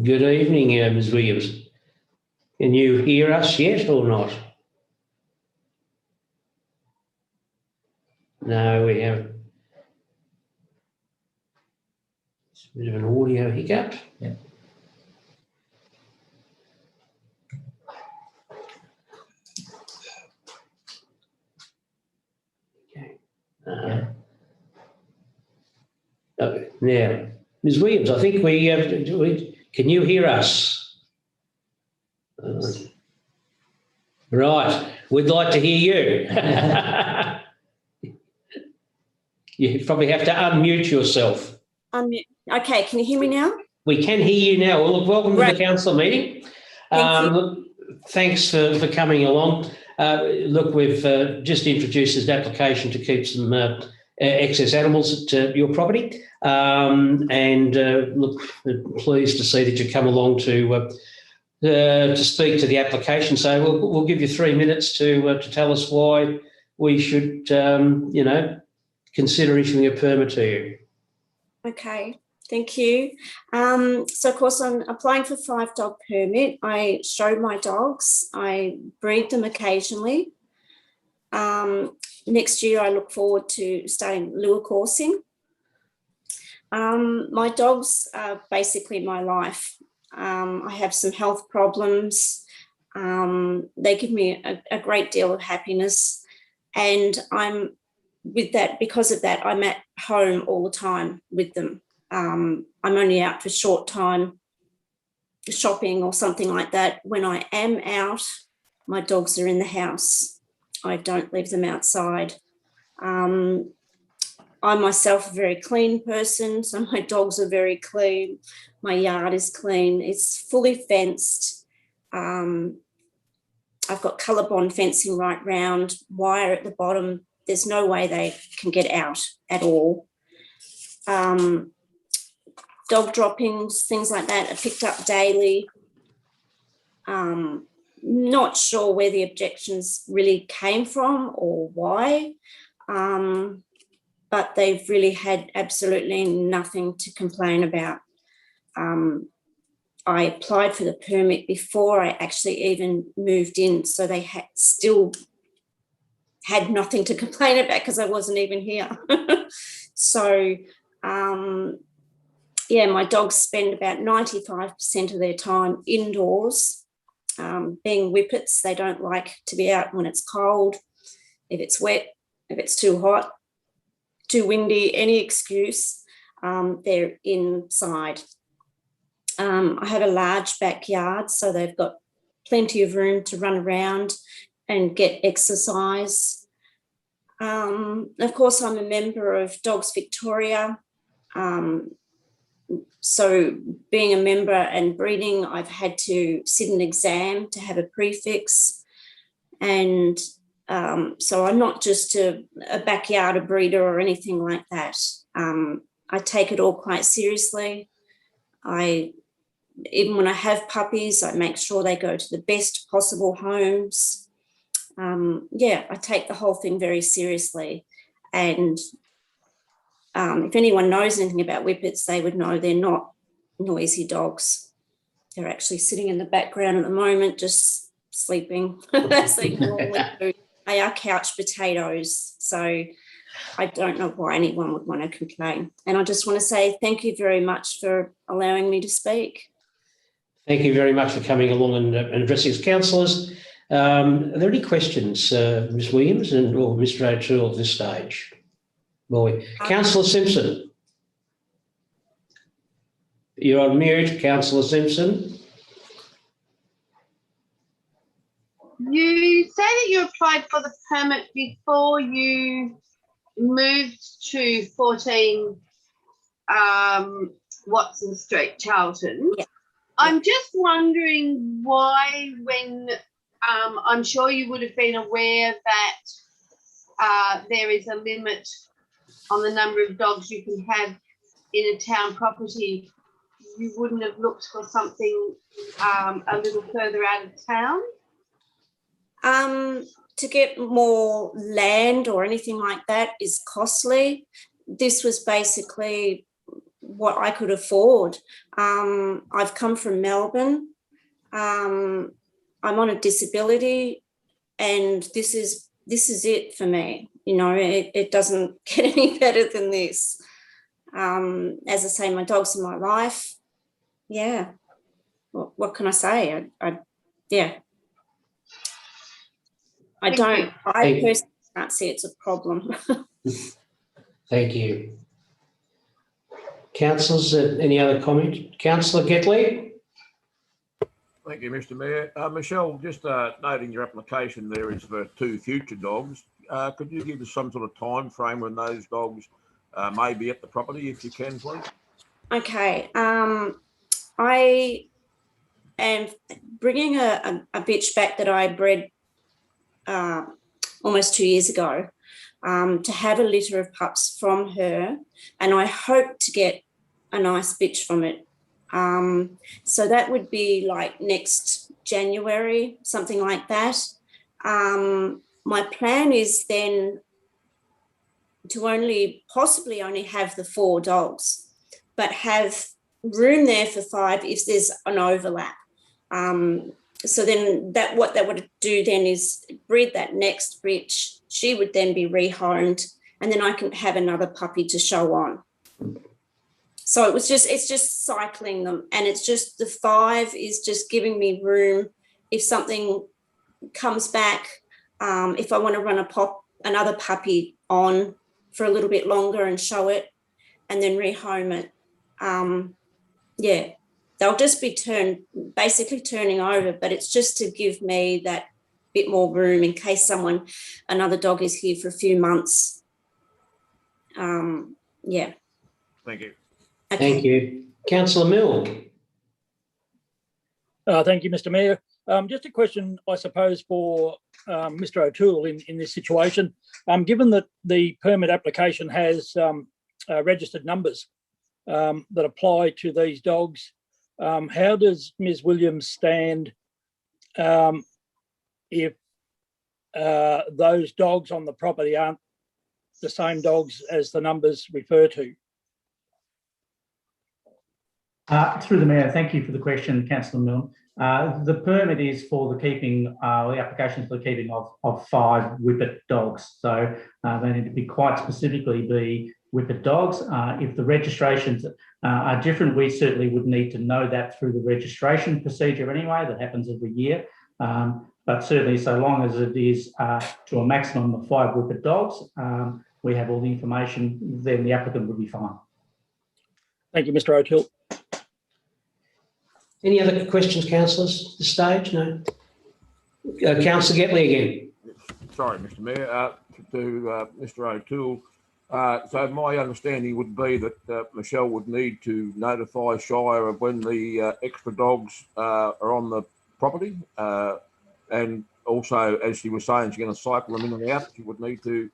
Good evening, Ms. Williams. Can you hear us yet or not? No, we have a bit of an audio hiccup. Yeah. Okay. Now, Ms. Williams, I think can you hear us? Right, we'd like to hear you. You probably have to unmute yourself. Okay, can you hear me now? We can hear you now. Well, look, welcome to the council meeting. Look, thanks for coming along. Look, we've just introduced this application to keep some excess animals at your property. Look, pleased to see that you come along to speak to the application. So we'll give you 3 minutes to tell us why we should, consider issuing a permit to you. Okay, thank you. So of course I'm applying for 5-dog permit. I show my dogs. I breed them occasionally. Next year I look forward to starting lure coursing. My dogs are basically my life. I have some health problems. They give me a great deal of happiness, and because of that, I'm at home all the time with them. I'm only out for short time shopping or something like that. When I am out, my dogs are in the house. I don't leave them outside. I myself am a very clean person, so my dogs are very clean. My yard is clean. It's fully fenced. I've got colour bond fencing right round, wire at the bottom. There's no way they can get out at all. Dog droppings, things like that are picked up daily. Not sure where the objections really came from or why, but they've really had absolutely nothing to complain about. I applied for the permit before I actually even moved in, so they still had nothing to complain about because I wasn't even here. So, yeah, my dogs spend about 95% of their time indoors. Being whippets, they don't like to be out when it's cold, if it's wet, if it's too hot, too windy, any excuse, they're inside. I have a large backyard, so they've got plenty of room to run around and get exercise. Of course, I'm a member of Dogs Victoria. So being a member and breeding, I've had to sit an exam to have a prefix. And so I'm not just a backyard breeder or anything like that. I take it all quite seriously. Even when I have puppies, I make sure they go to the best possible homes. Yeah, I take the whole thing very seriously. And if anyone knows anything about whippets, they would know they're not noisy dogs. They're actually sitting in the background at the moment, just sleeping as they normally do. They are couch potatoes. So I don't know why anyone would want to complain. And I just want to say thank you very much for allowing me to speak. Thank you very much for coming along and addressing us, councillors. Are there any questions, Ms Williams or Mr O'Toole at this stage? Councillor Simpson. You're on mute, Councillor Simpson. You say that you applied for the permit before you moved to 14 Watson Street, Charlton. Yeah. I'm just wondering why, when I'm sure you would have been aware that there is a limit on the number of dogs you can have in a town property, you wouldn't have looked for something a little further out of town? To get more land or anything like that is costly. This was basically what I could afford. I've come from Melbourne. I'm on a disability, and this is it for me. You know, it doesn't get any better than this. As I say, my dog's in my life. Yeah. What can I say? Yeah. I personally can't see it's a problem. Thank you. Councillors, any other comment? Councillor Getley? Thank you, Mr Mayor. Michelle, just noting your application there is for 2 future dogs. Could you give us some sort of time frame when those dogs may be at the property, if you can, please? Okay. I am bringing a bitch back that I bred almost 2 years ago to have a litter of pups from her, and I hope to get a nice bitch from it. So that would be like next January, something like that. My plan is then to possibly only have the 4 dogs, but have room there for 5 if there's an overlap. So then what that would do then is breed that next bitch. She would then be rehomed, and then I can have another puppy to show on. So it's just cycling them, and it's just the 5 is just giving me room if something comes back. If I want to run another puppy on for a little bit longer and show it, and then rehome it. Yeah, they'll just be basically turning over, but it's just to give me that bit more room in case another dog is here for a few months. Yeah. Thank you. Okay. Thank you. Councillor Mill. Thank you, Mr Mayor. Just a question, I suppose, for Mr. O'Toole in this situation. Given that the permit application has registered numbers that apply to these dogs, how does Ms. Williams stand if those dogs on the property aren't the same dogs as the numbers refer to? Through the Mayor, thank you for the question, Councillor Milne. The permit is for the keeping, the application is for the keeping of 5 whippet dogs. So they need to be quite specifically be whippet dogs. If the registrations are different, we certainly would need to know that through the registration procedure anyway, that happens every year. But certainly so long as it is to a maximum of 5 whippet dogs, we have all the information, then the applicant would be fine. Thank you, Mr. O'Toole. Any other questions, councillors, at this stage? No? Councillor Getley again. Sorry, Mr. Mayor. To Mr. O'Toole. So my understanding would be that Michelle would need to notify Shire of when the extra dogs are on the property. And also, as she was saying, she's going to cycle them in and out. She would need to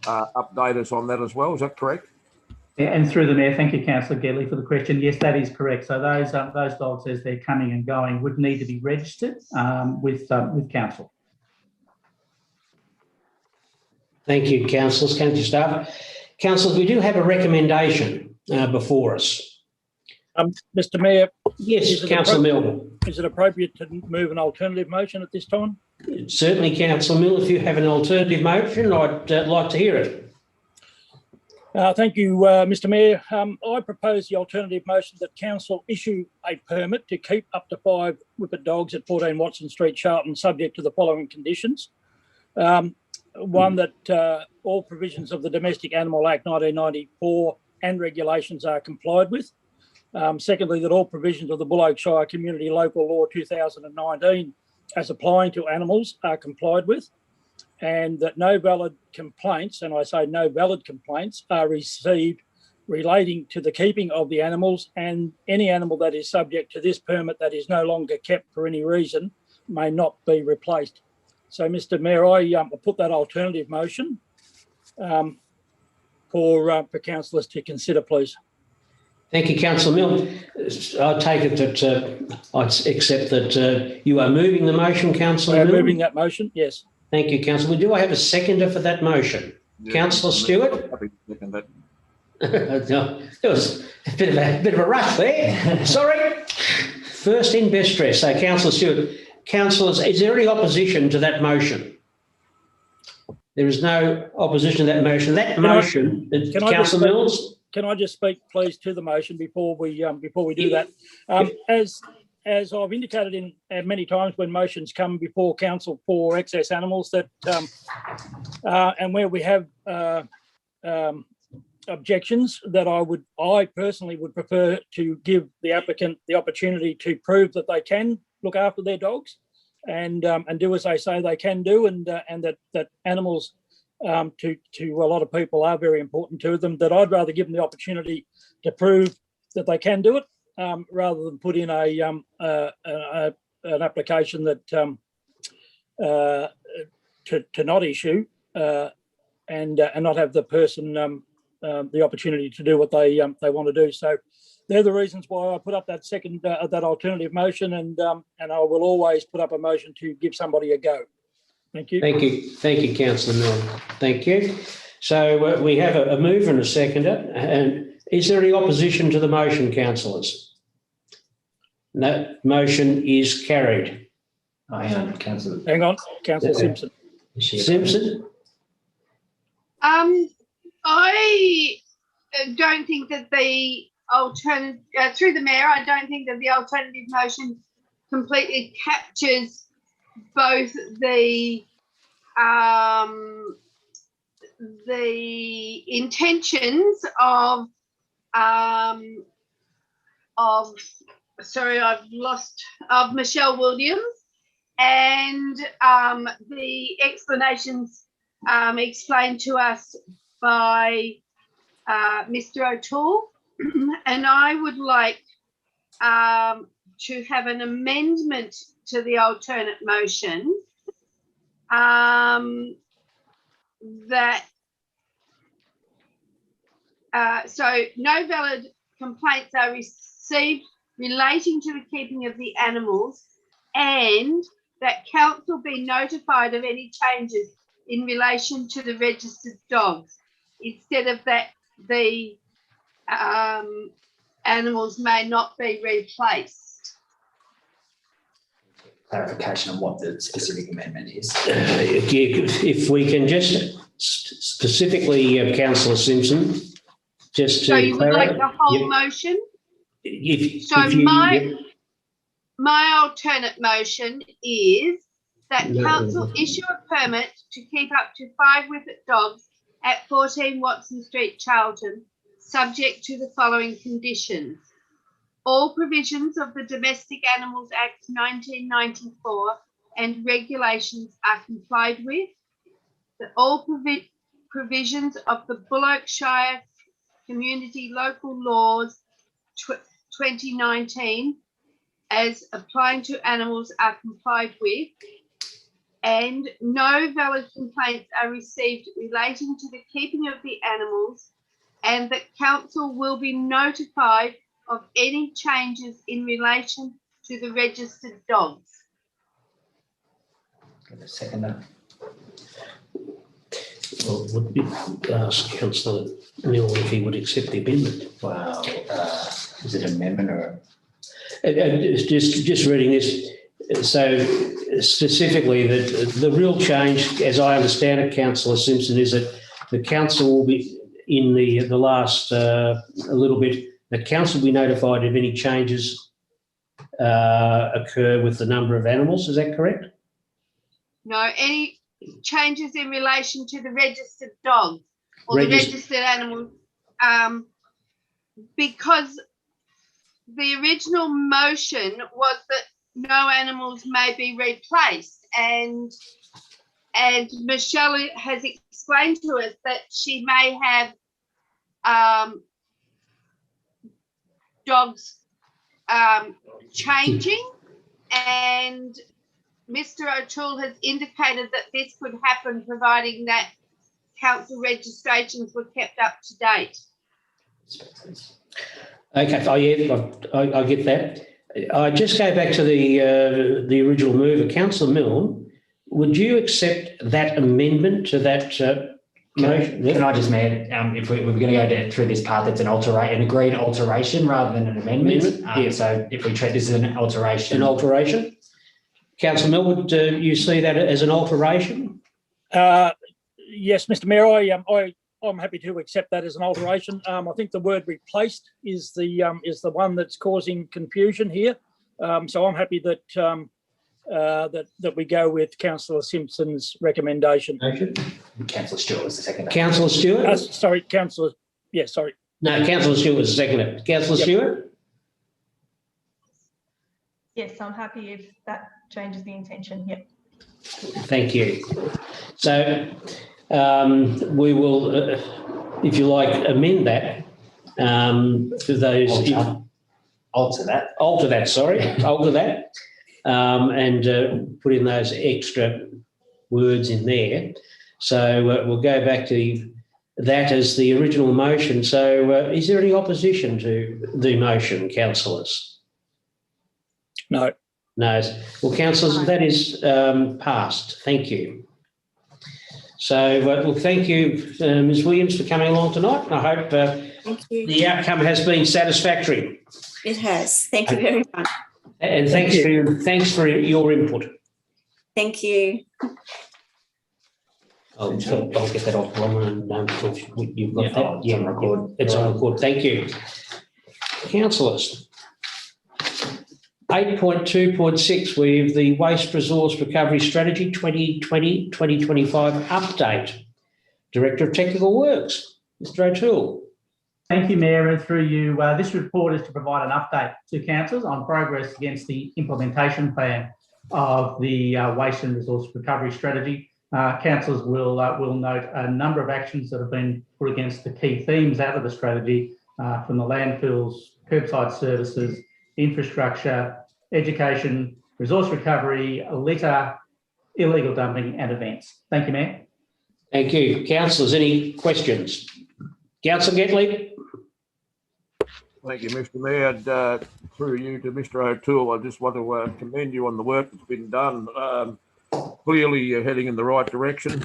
update us on that as well. Is that correct? And through the Mayor, thank you, Councillor Gedley, for the question. Yes, that is correct. So those dogs, as they're coming and going, would need to be registered with council. Thank you, councillors. Council staff. Councillors, we do have a recommendation before us. Mr. Mayor. Yes, Councillor Milne. Is it appropriate to move an alternative motion at this time? Certainly, Councillor Milne. If you have an alternative motion, I'd like to hear it. Thank you, Mr. Mayor. I propose the alternative motion that council issue a permit to keep up to 5 whippet dogs at 14 Watson Street, Charlton, subject to the following conditions. One, that all provisions of the Domestic Animal Act 1994 and regulations are complied with. Secondly, that all provisions of the Buloke Shire Community Local Law 2019 as applying to animals are complied with. And that no valid complaints, and I say no valid complaints, are received relating to the keeping of the animals, and any animal that is subject to this permit that is no longer kept for any reason may not be replaced. So, Mr. Mayor, I put that alternative motion for councillors to consider, please. Thank you, Councillor Milne. I take it that I accept that you are moving the motion, Councillor Milne. Moving that motion, yes. Thank you, Councillor. Do I have a seconder for that motion? Yeah, Councillor Stewart? No, there was a bit of a rush there. Sorry. First in, best dressed. So, Councillor Stewart. Councillors, is there any opposition to that motion? There is no opposition to that motion. That motion, Councillor Mills. Can I just speak, please, to the motion before we do that? As I've indicated in many times when motions come before council for excess animals, that and where we have objections, that I personally would prefer to give the applicant the opportunity to prove that they can look after their dogs and do as they say they can do, and that animals to a lot of people are very important to them. That I'd rather give them the opportunity to prove that they can do it. Rather than put in an application that to not issue and not have the person the opportunity to do what they want to do. So they're the reasons why I put up that that alternative motion, and I will always put up a motion to give somebody a go. Thank you. Thank you, Councillor Milne. Thank you. So we have a mover and a seconder, and is there any opposition to the motion, councillors? No, motion is carried. Hang on, Councillor. Hang on, Councillor Simpson. Simpson? I don't think that the alternative, through the Mayor, I don't think that the alternative motion completely captures both the intentions of Michelle Williams and the explanations explained to us by Mr. O'Toole. And I would like to have an amendment to the alternate motion, so no valid complaints are received relating to the keeping of the animals, and that council be notified of any changes in relation to the registered dogs, instead of that the animals may not be replaced. Clarification on what the specific amendment is. If we can just specifically, Councillor Simpson, just to So you would like clarify. the whole motion? My alternate motion is that council issue a permit to keep up to 5 whippet dogs at 14 Watson Street, Charlton, subject to the following conditions. All provisions of the Domestic Animals Act 1994 and regulations are complied with. That all provisions of the Buloke Shire Community Local Laws 2019 as applying to animals are complied with, and no valid complaints are received relating to the keeping of the animals, and that council will be notified of any changes in relation to the registered dogs. Seconder. Well, would be ask Councillor Mill if he would accept the amendment. Well, is it an amendment or? Just reading this. So specifically, the real change, as I understand it, Councillor Simpson, is that the council will be in the last a little bit. The council will be notified of any changes occur with the number of animals. Is that correct? No, any changes in relation to the registered dogs or the registered animals, because the original motion was that no animals may be replaced, and Michelle has explained to us that she may have dogs changing, and Mr. O'Toole has indicated that this could happen providing that council registrations were kept up to date. Okay, I get that. I just go back to the original mover, Councillor Milne. Would you accept that amendment to that motion? Can I just add, if we're going to go through this part, that's an agreed alteration rather than an amendment. Yeah. So if we treat this as an alteration. An alteration? Councillor Mill, would you see that as an alteration? Yes, Mr. Mayor, I'm happy to accept that as an alteration. I think the word "replaced" is the one that's causing confusion here. So I'm happy that that we go with Councillor Simpson's recommendation. Councillor Stewart was the second. Councillor Stewart? Sorry, Councillor. Yeah, sorry. No, Councillor Stewart was the second. Councillor Stewart? Yes, I'm happy if that changes the intention. Yep. Thank you. So we will, if you like, amend that to those. Alter that, and put in those extra words in there. So we'll go back to that as the original motion. So is there any opposition to the motion, councillors? No. No. Well, councillors, that is passed. Thank you. So, well, thank you, Ms. Williams, for coming along tonight. I hope the outcome has been satisfactory. It has. Thank you very much. And thanks for your input. Thank you. I'll get that off and you've got that. Yeah, on record. It's on record. Thank you. Councillors. 8.2.6, we have the Waste Resource Recovery Strategy 2020-2025 update. Director of Technical Works, Mr. O'Toole. Thank you, Mayor, and through you. This report is to provide an update to councils on progress against the implementation plan of the Waste and Resource Recovery Strategy. Councils will note a number of actions that have been put against the key themes out of the strategy, from the landfills, curbside services, infrastructure, education, resource recovery, litter, illegal dumping and events. Thank you, Mayor. Thank you. Councillors, any questions? Councillor Getley? Thank you, Mr. Mayor. Through you to Mr. O'Toole, I just want to commend you on the work that's been done. Clearly, you're heading in the right direction.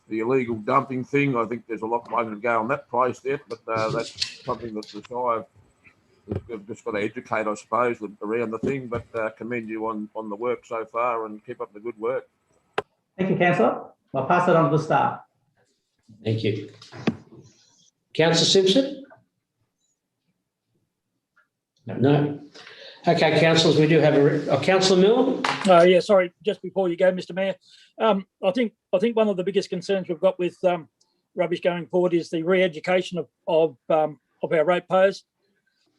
The illegal dumping thing, I think there's a lot more to go on that place yet, but that's something that the Shire have just got to educate, I suppose, around the thing. But commend you on the work so far and keep up the good work. Thank you, Councillor. I'll pass it on to the staff. Thank you. Councillor Simpson? No. Okay, councillors, we do have a Councillor Mill. Yeah, sorry, just before you go, Mr. Mayor, I think one of the biggest concerns we've got with rubbish going forward is the re-education of our ratepayers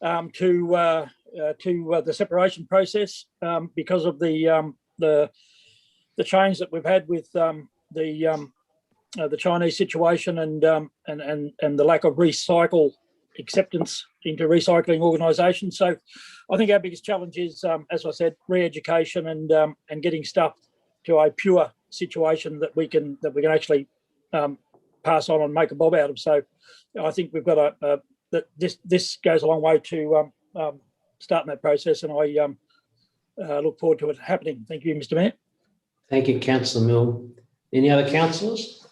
to the separation process because of the change that we've had with the Chinese situation and the lack of recycle acceptance into recycling organisations. So I think our biggest challenge is, as I said, re-education and getting stuff to a pure situation that we can actually pass on and make a bob out of. So I think we've got this goes a long way to starting that process, and I look forward to it happening. Thank you, Mr. Mayor. Thank you, Councillor Mill. Any other councillors?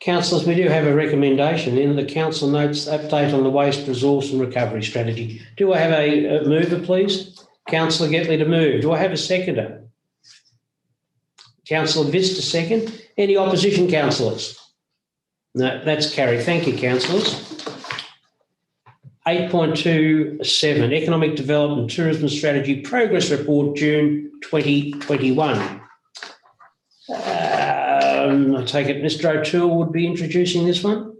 Councillors, we do have a recommendation in the council notes update on the waste resource and recovery strategy. Do I have a mover, please? Councillor Getley to move. Do I have a seconder? Councillor Vista second. Any opposition, councillors? No, that's carried. Thank you, councillors. 8.27 Economic Development and Tourism Strategy Progress Report, June 2021. I take it Mr. O'Toole would be introducing this one.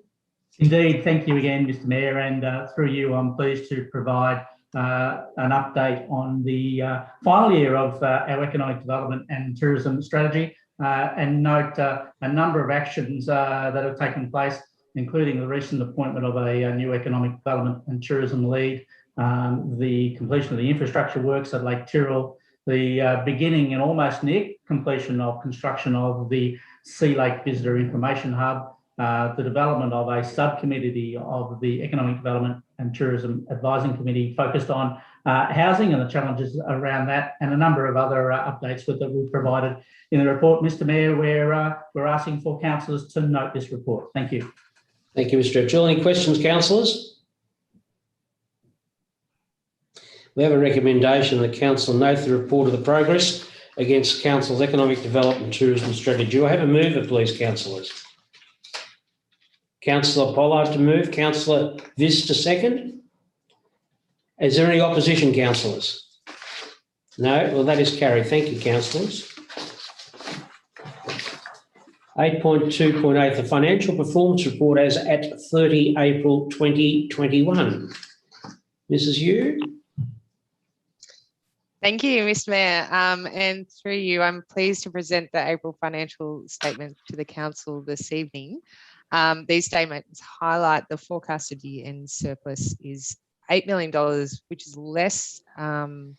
Indeed, thank you again, Mr. Mayor, and through you, I'm pleased to provide an update on the final year of our economic development and tourism strategy, and note a number of actions that have taken place, including the recent appointment of a new economic development and tourism lead, the completion of the infrastructure works at Lake Tyrrell, the beginning and almost near completion of construction of the Sea Lake Visitor Information Hub, the development of a subcommittee of the Economic Development and Tourism Advising Committee focused on housing and the challenges around that, and a number of other updates that we've provided in the report. Mr. Mayor, we're asking for councillors to note this report. Thank you. Thank you, Mr. O'Toole. Any questions, councillors? We have a recommendation that council note the report of the progress against council's economic development and tourism strategy. Do I have a mover, please, councillors? Councillor Pollard to move. Councillor Vista second. Is there any opposition, councillors? No? Well, that is carried. Thank you, councillors. 8.2.8, the financial performance report as at 30 April 2021. Mrs. Yu? Thank you, Mr. Mayor. And through you, I'm pleased to present the April financial statements to the council this evening. These statements highlight the forecasted year-end surplus is $8 million, which is less than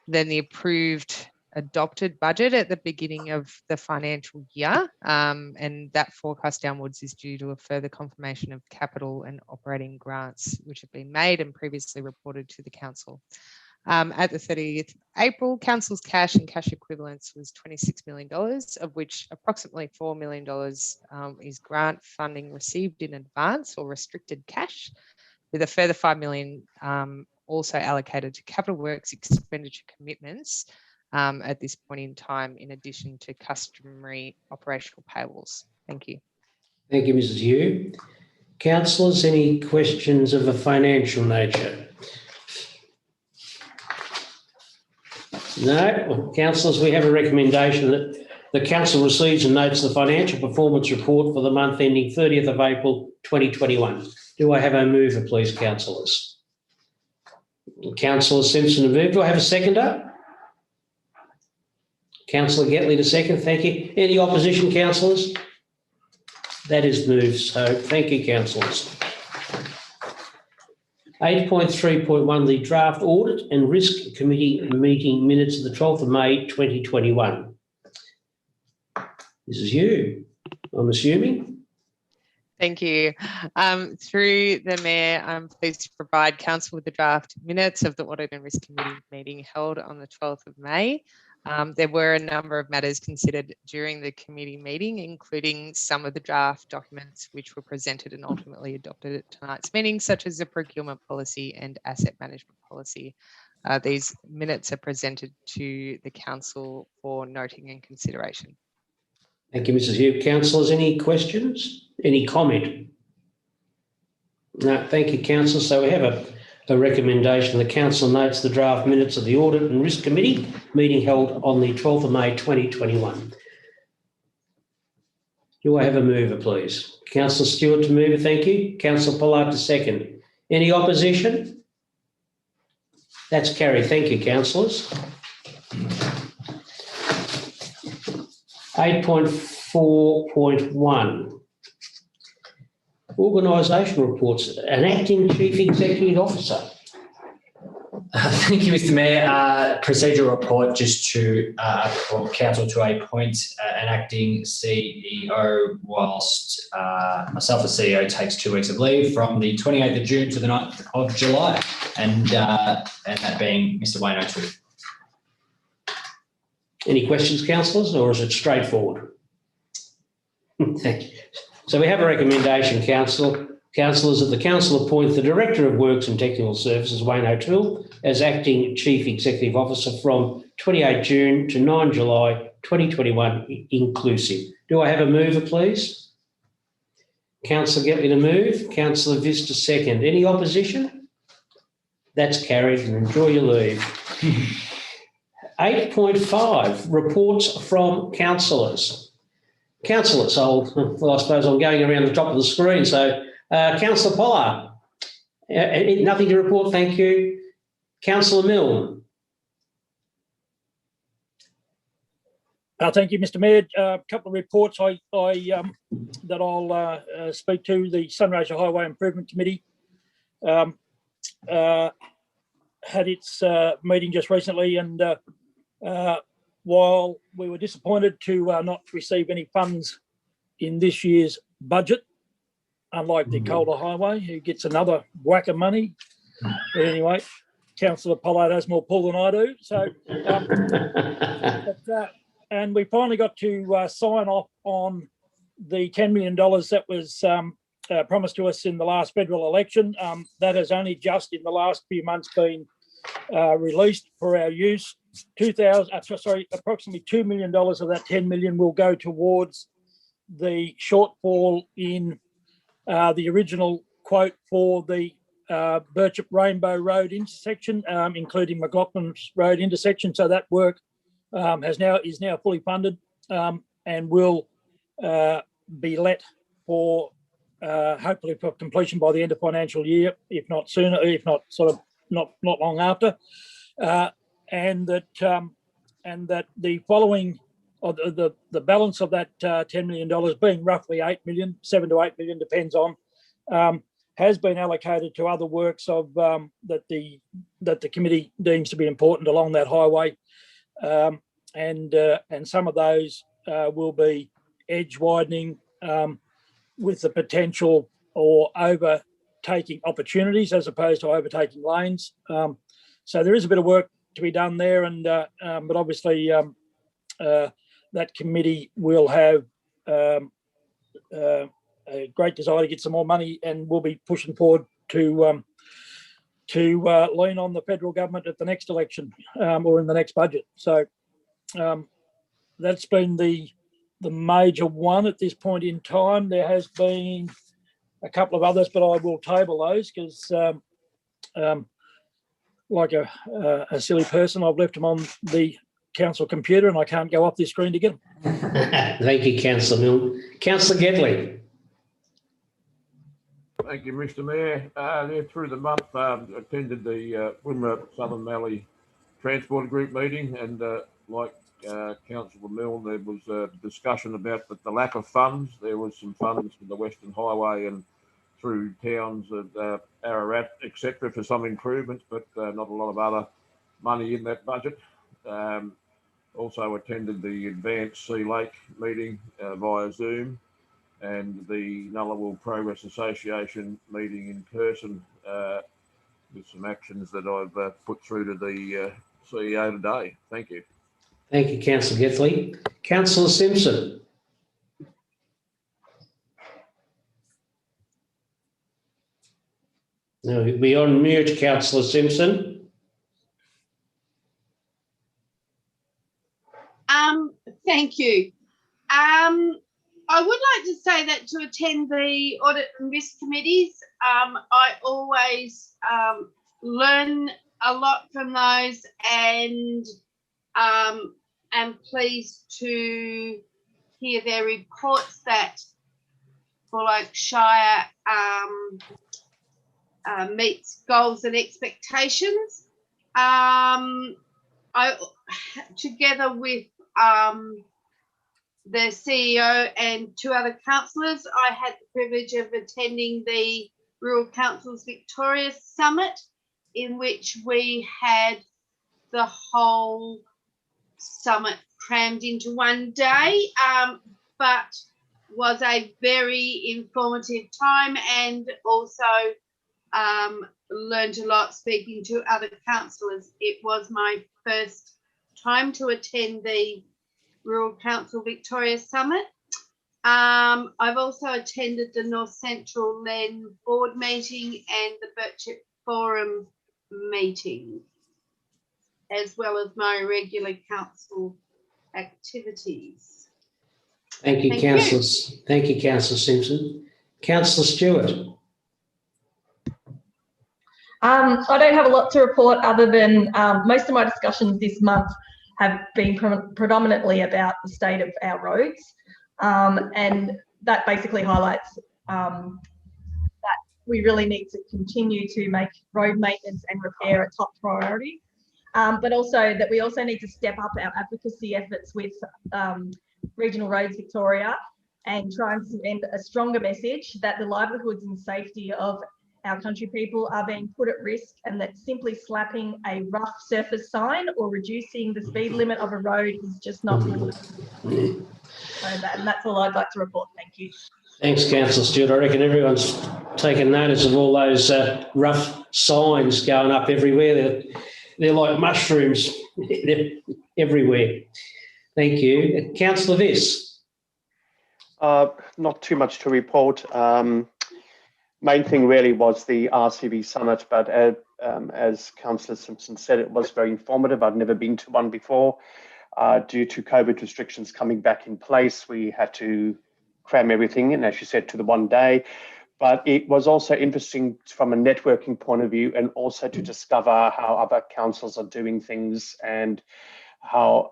the approved adopted budget at the beginning of the financial year. And that forecast downwards is due to a further confirmation of capital and operating grants, which have been made and previously reported to the council. At the 30th of April, council's cash and cash equivalents was $26 million, of which approximately $4 million is grant funding received in advance or restricted cash, with a further $5 million also allocated to capital works expenditure commitments at this point in time, in addition to customary operational payables. Thank you. Thank you, Mrs. Yu. Councillors, any questions of a financial nature? No? Well, councillors, we have a recommendation that the council receives and notes the financial performance report for the month ending 30th of April 2021. Do I have a mover, please, councillors? Councillor Simpson to move. Do I have a seconder? Councillor Getley to second. Thank you. Any opposition, councillors? That is moved. So thank you, councillors. 8.3.1, the draft audit and risk committee meeting minutes of the 12th of May 2021. This is you, I'm assuming. Thank you. Through the Mayor, I'm pleased to provide Council with the draft minutes of the Audit and Risk Committee meeting held on the 12th of May. There were a number of matters considered during the committee meeting, including some of the draft documents which were presented and ultimately adopted at tonight's meeting, such as the procurement policy and asset management policy. These minutes are presented to the Council for noting and consideration. Thank you, Mrs. Hugh. Councillors, any questions? Any comment? No, thank you, Councillor. So we have a recommendation. The Council notes the draft minutes of the Audit and Risk Committee meeting held on the 12th of May 2021. Do I have a mover, please? Councillor Stewart to move, thank you. Councillor Pollard to second. Any opposition? That's carried. Thank you, councillors. 8.4.1. Organisation reports. An acting chief executive officer. Thank you, Mr. Mayor. Procedural report just for Council to appoint an acting CEO whilst myself as CEO takes 2 weeks of leave from the 28th of June to the 9th of July, and that being Mr. Wayne O'Toole. Any questions, councillors, or is it straightforward? Thank you. So we have a recommendation, councillors, that the council appoint the Director of Works and Technical Services, Wayne O'Toole, as acting Chief Executive Officer from 28 June to 9 July 2021 inclusive. Do I have a mover, please? Councillor Getley to move. Councillor Vista second. Any opposition? That's carried, and enjoy your leave. 8.5, reports from councillors. Councillors, I suppose I'm going around the top of the screen. So, Councillor Pollard, nothing to report, thank you. Councillor Milne. Thank you, Mr. Mayor. A couple of reports that I'll speak to. The Sunraysia Highway Improvement Committee had its meeting just recently, and while we were disappointed to not receive any funds in this year's budget, unlike the Calder Highway, who gets another whack of money. But anyway, Councillor Pollard has more pull than I do. So, and we finally got to sign off on the $10 million that was promised to us in the last federal election. That has only just in the last few months been released for our use. Approximately $2 million of that $10 million will go towards the shortfall in the original quote for the Birchip Rainbow Road intersection, including McLaughlin's Road intersection. So that work is now fully funded and will be let for hopefully for completion by the end of financial year, if not sooner, if not sort of not long after. And that the following, or the balance of that $10 million, being roughly 8 million, 7 to 8 million, depends on, has been allocated to other works of that the committee deems to be important along that highway, and some of those will be edge widening with the potential or overtaking opportunities as opposed to overtaking lanes. So there is a bit of work to be done there, and but obviously that committee will have a great desire to get some more money, and we'll be pushing forward to lean on the federal government at the next election or in the next budget. So that's been the major one at this point in time. There has been a couple of others, but I will table those because like a silly person, I've left them on the council computer and I can't go off this screen to get them. Thank you, Councillor Milne. Councillor Getley. Thank you, Mr. Mayor. Through the month, attended the Wimmera Southern Valley Transport Group meeting, and like Councillor Milne, there was a discussion about the lack of funds. There was some funds for the Western Highway and through towns of Ararat, etc., for some improvements, but not a lot of other money in that budget. Also attended the Advanced Sea Lake meeting via Zoom, and the Nullarbor Progress Association meeting in person with some actions that I've put through to the CEO today. Thank you. Thank you, Councillor Gethley. Councillor Simpson. No, you'll be on mute, Councillor Simpson. Thank you. I would like to say that to attend the Audit and Risk Committees, I always learn a lot from those, and am pleased to hear their reports that Buloke Shire meets goals and expectations. Together with the CEO and two other councillors, I had the privilege of attending the Rural Councils Victoria Summit, in which we had the whole summit crammed into one day, but was a very informative time, and also learned a lot speaking to other councillors. It was my first time to attend the Rural Council Victoria Summit. I've also attended the North Central Len board meeting and the Birchip Forum meeting, as well as my regular council activities. Thank you, Councillor. Thank you, Councillor Simpson. Councillor Stewart. I don't have a lot to report other than most of my discussions this month have been predominantly about the state of our roads, and that basically highlights that we really need to continue to make road maintenance and repair a top priority, but also that we also need to step up our advocacy efforts with Regional Roads Victoria and try and send a stronger message that the livelihoods and safety of our country people are being put at risk, and that simply slapping a rough surface sign or reducing the speed limit of a road is just not good. And that's all I'd like to report. Thank you. Thanks, Councillor Stewart. I reckon everyone's taken notice of all those rough signs going up everywhere. They're like mushrooms. They're everywhere. Thank you. Councillor Viss. Not too much to report. Main thing really was the RCV summit, but as Councillor Simpson said, it was very informative. I've never been to one before. Due to COVID restrictions coming back in place, we had to cram everything in, as you said, to the one day. But it was also interesting from a networking point of view, and also to discover how other councils are doing things and how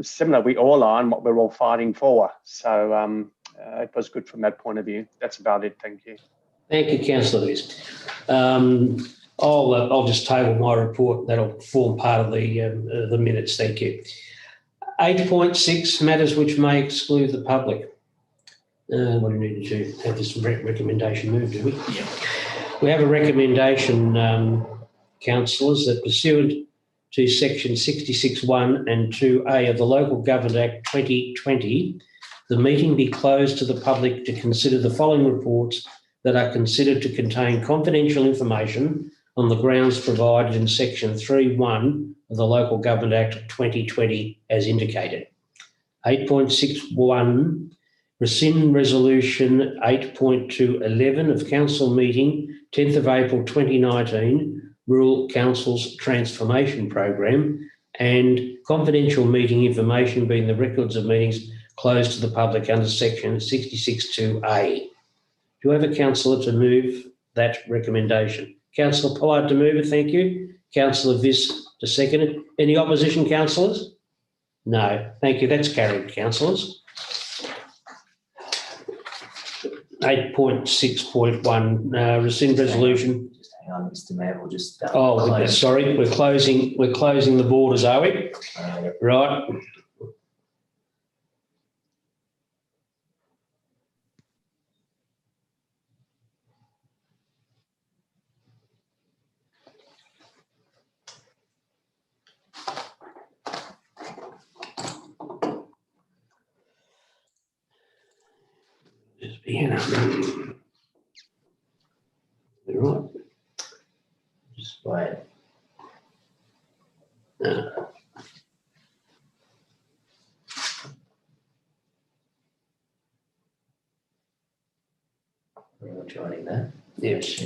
similar we all are and what we're all fighting for. So it was good from that point of view. That's about it. Thank you. Thank you, Councillor Viss. I'll just table my report. That'll form part of the minutes. Thank you. 8.6, matters which may exclude the public. What do we need to have this recommendation moved, do we? Yeah. We have a recommendation, councillors, that pursuant to section 66(1) and 2A of the Local Government Act 2020, the meeting be closed to the public to consider the following reports that are considered to contain confidential information on the grounds provided in section 3(1) of the Local Government Act 2020 as indicated. 8.61, rescind resolution 8.211 of Council meeting 10th of April 2019, Rural Council's Transformation Program, and confidential meeting information being the records of meetings closed to the public under section 66(2)(a). Do I have a councillor to move that recommendation? Councillor Pollard to move it, thank you. Councillor Viss to second it. Any opposition, councillors? No, thank you. That's carried, councillors. 8.6.1, rescind resolution. Just hang on, Mr. Mayor, we'll just. Sorry, we're closing the borders, are we? Right. Yeah. Right. Just wait. We're joining that. Yes.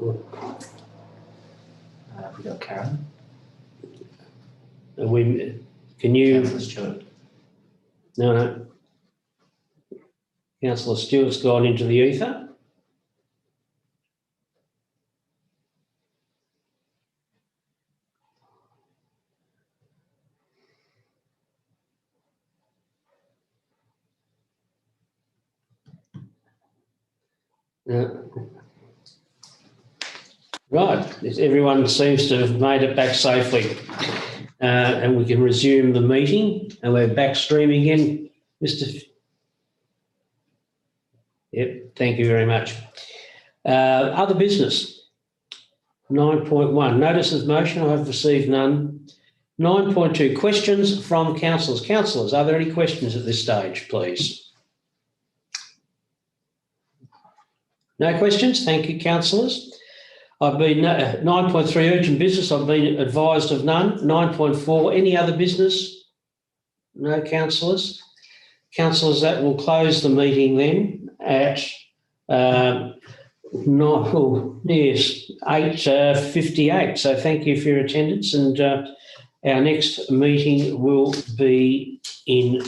We've got Karen. Can you? Councillor Stewart. No. Councillor Stewart's gone into the ether. Right, everyone seems to have made it back safely, and we can resume the meeting. And we're back streaming again, Mr. Yep, thank you very much. Other business. 9.1, notice of motion. I have received none. 9.2, questions from councillors. Councillors, are there any questions at this stage, please? No questions? Thank you, councillors. I've been 9.3 urgent business. I've been advised of none. 9.4 any other business? No, councillors. Councillors, that will close the meeting then at 8:58. So thank you for your attendance, and our next meeting will be in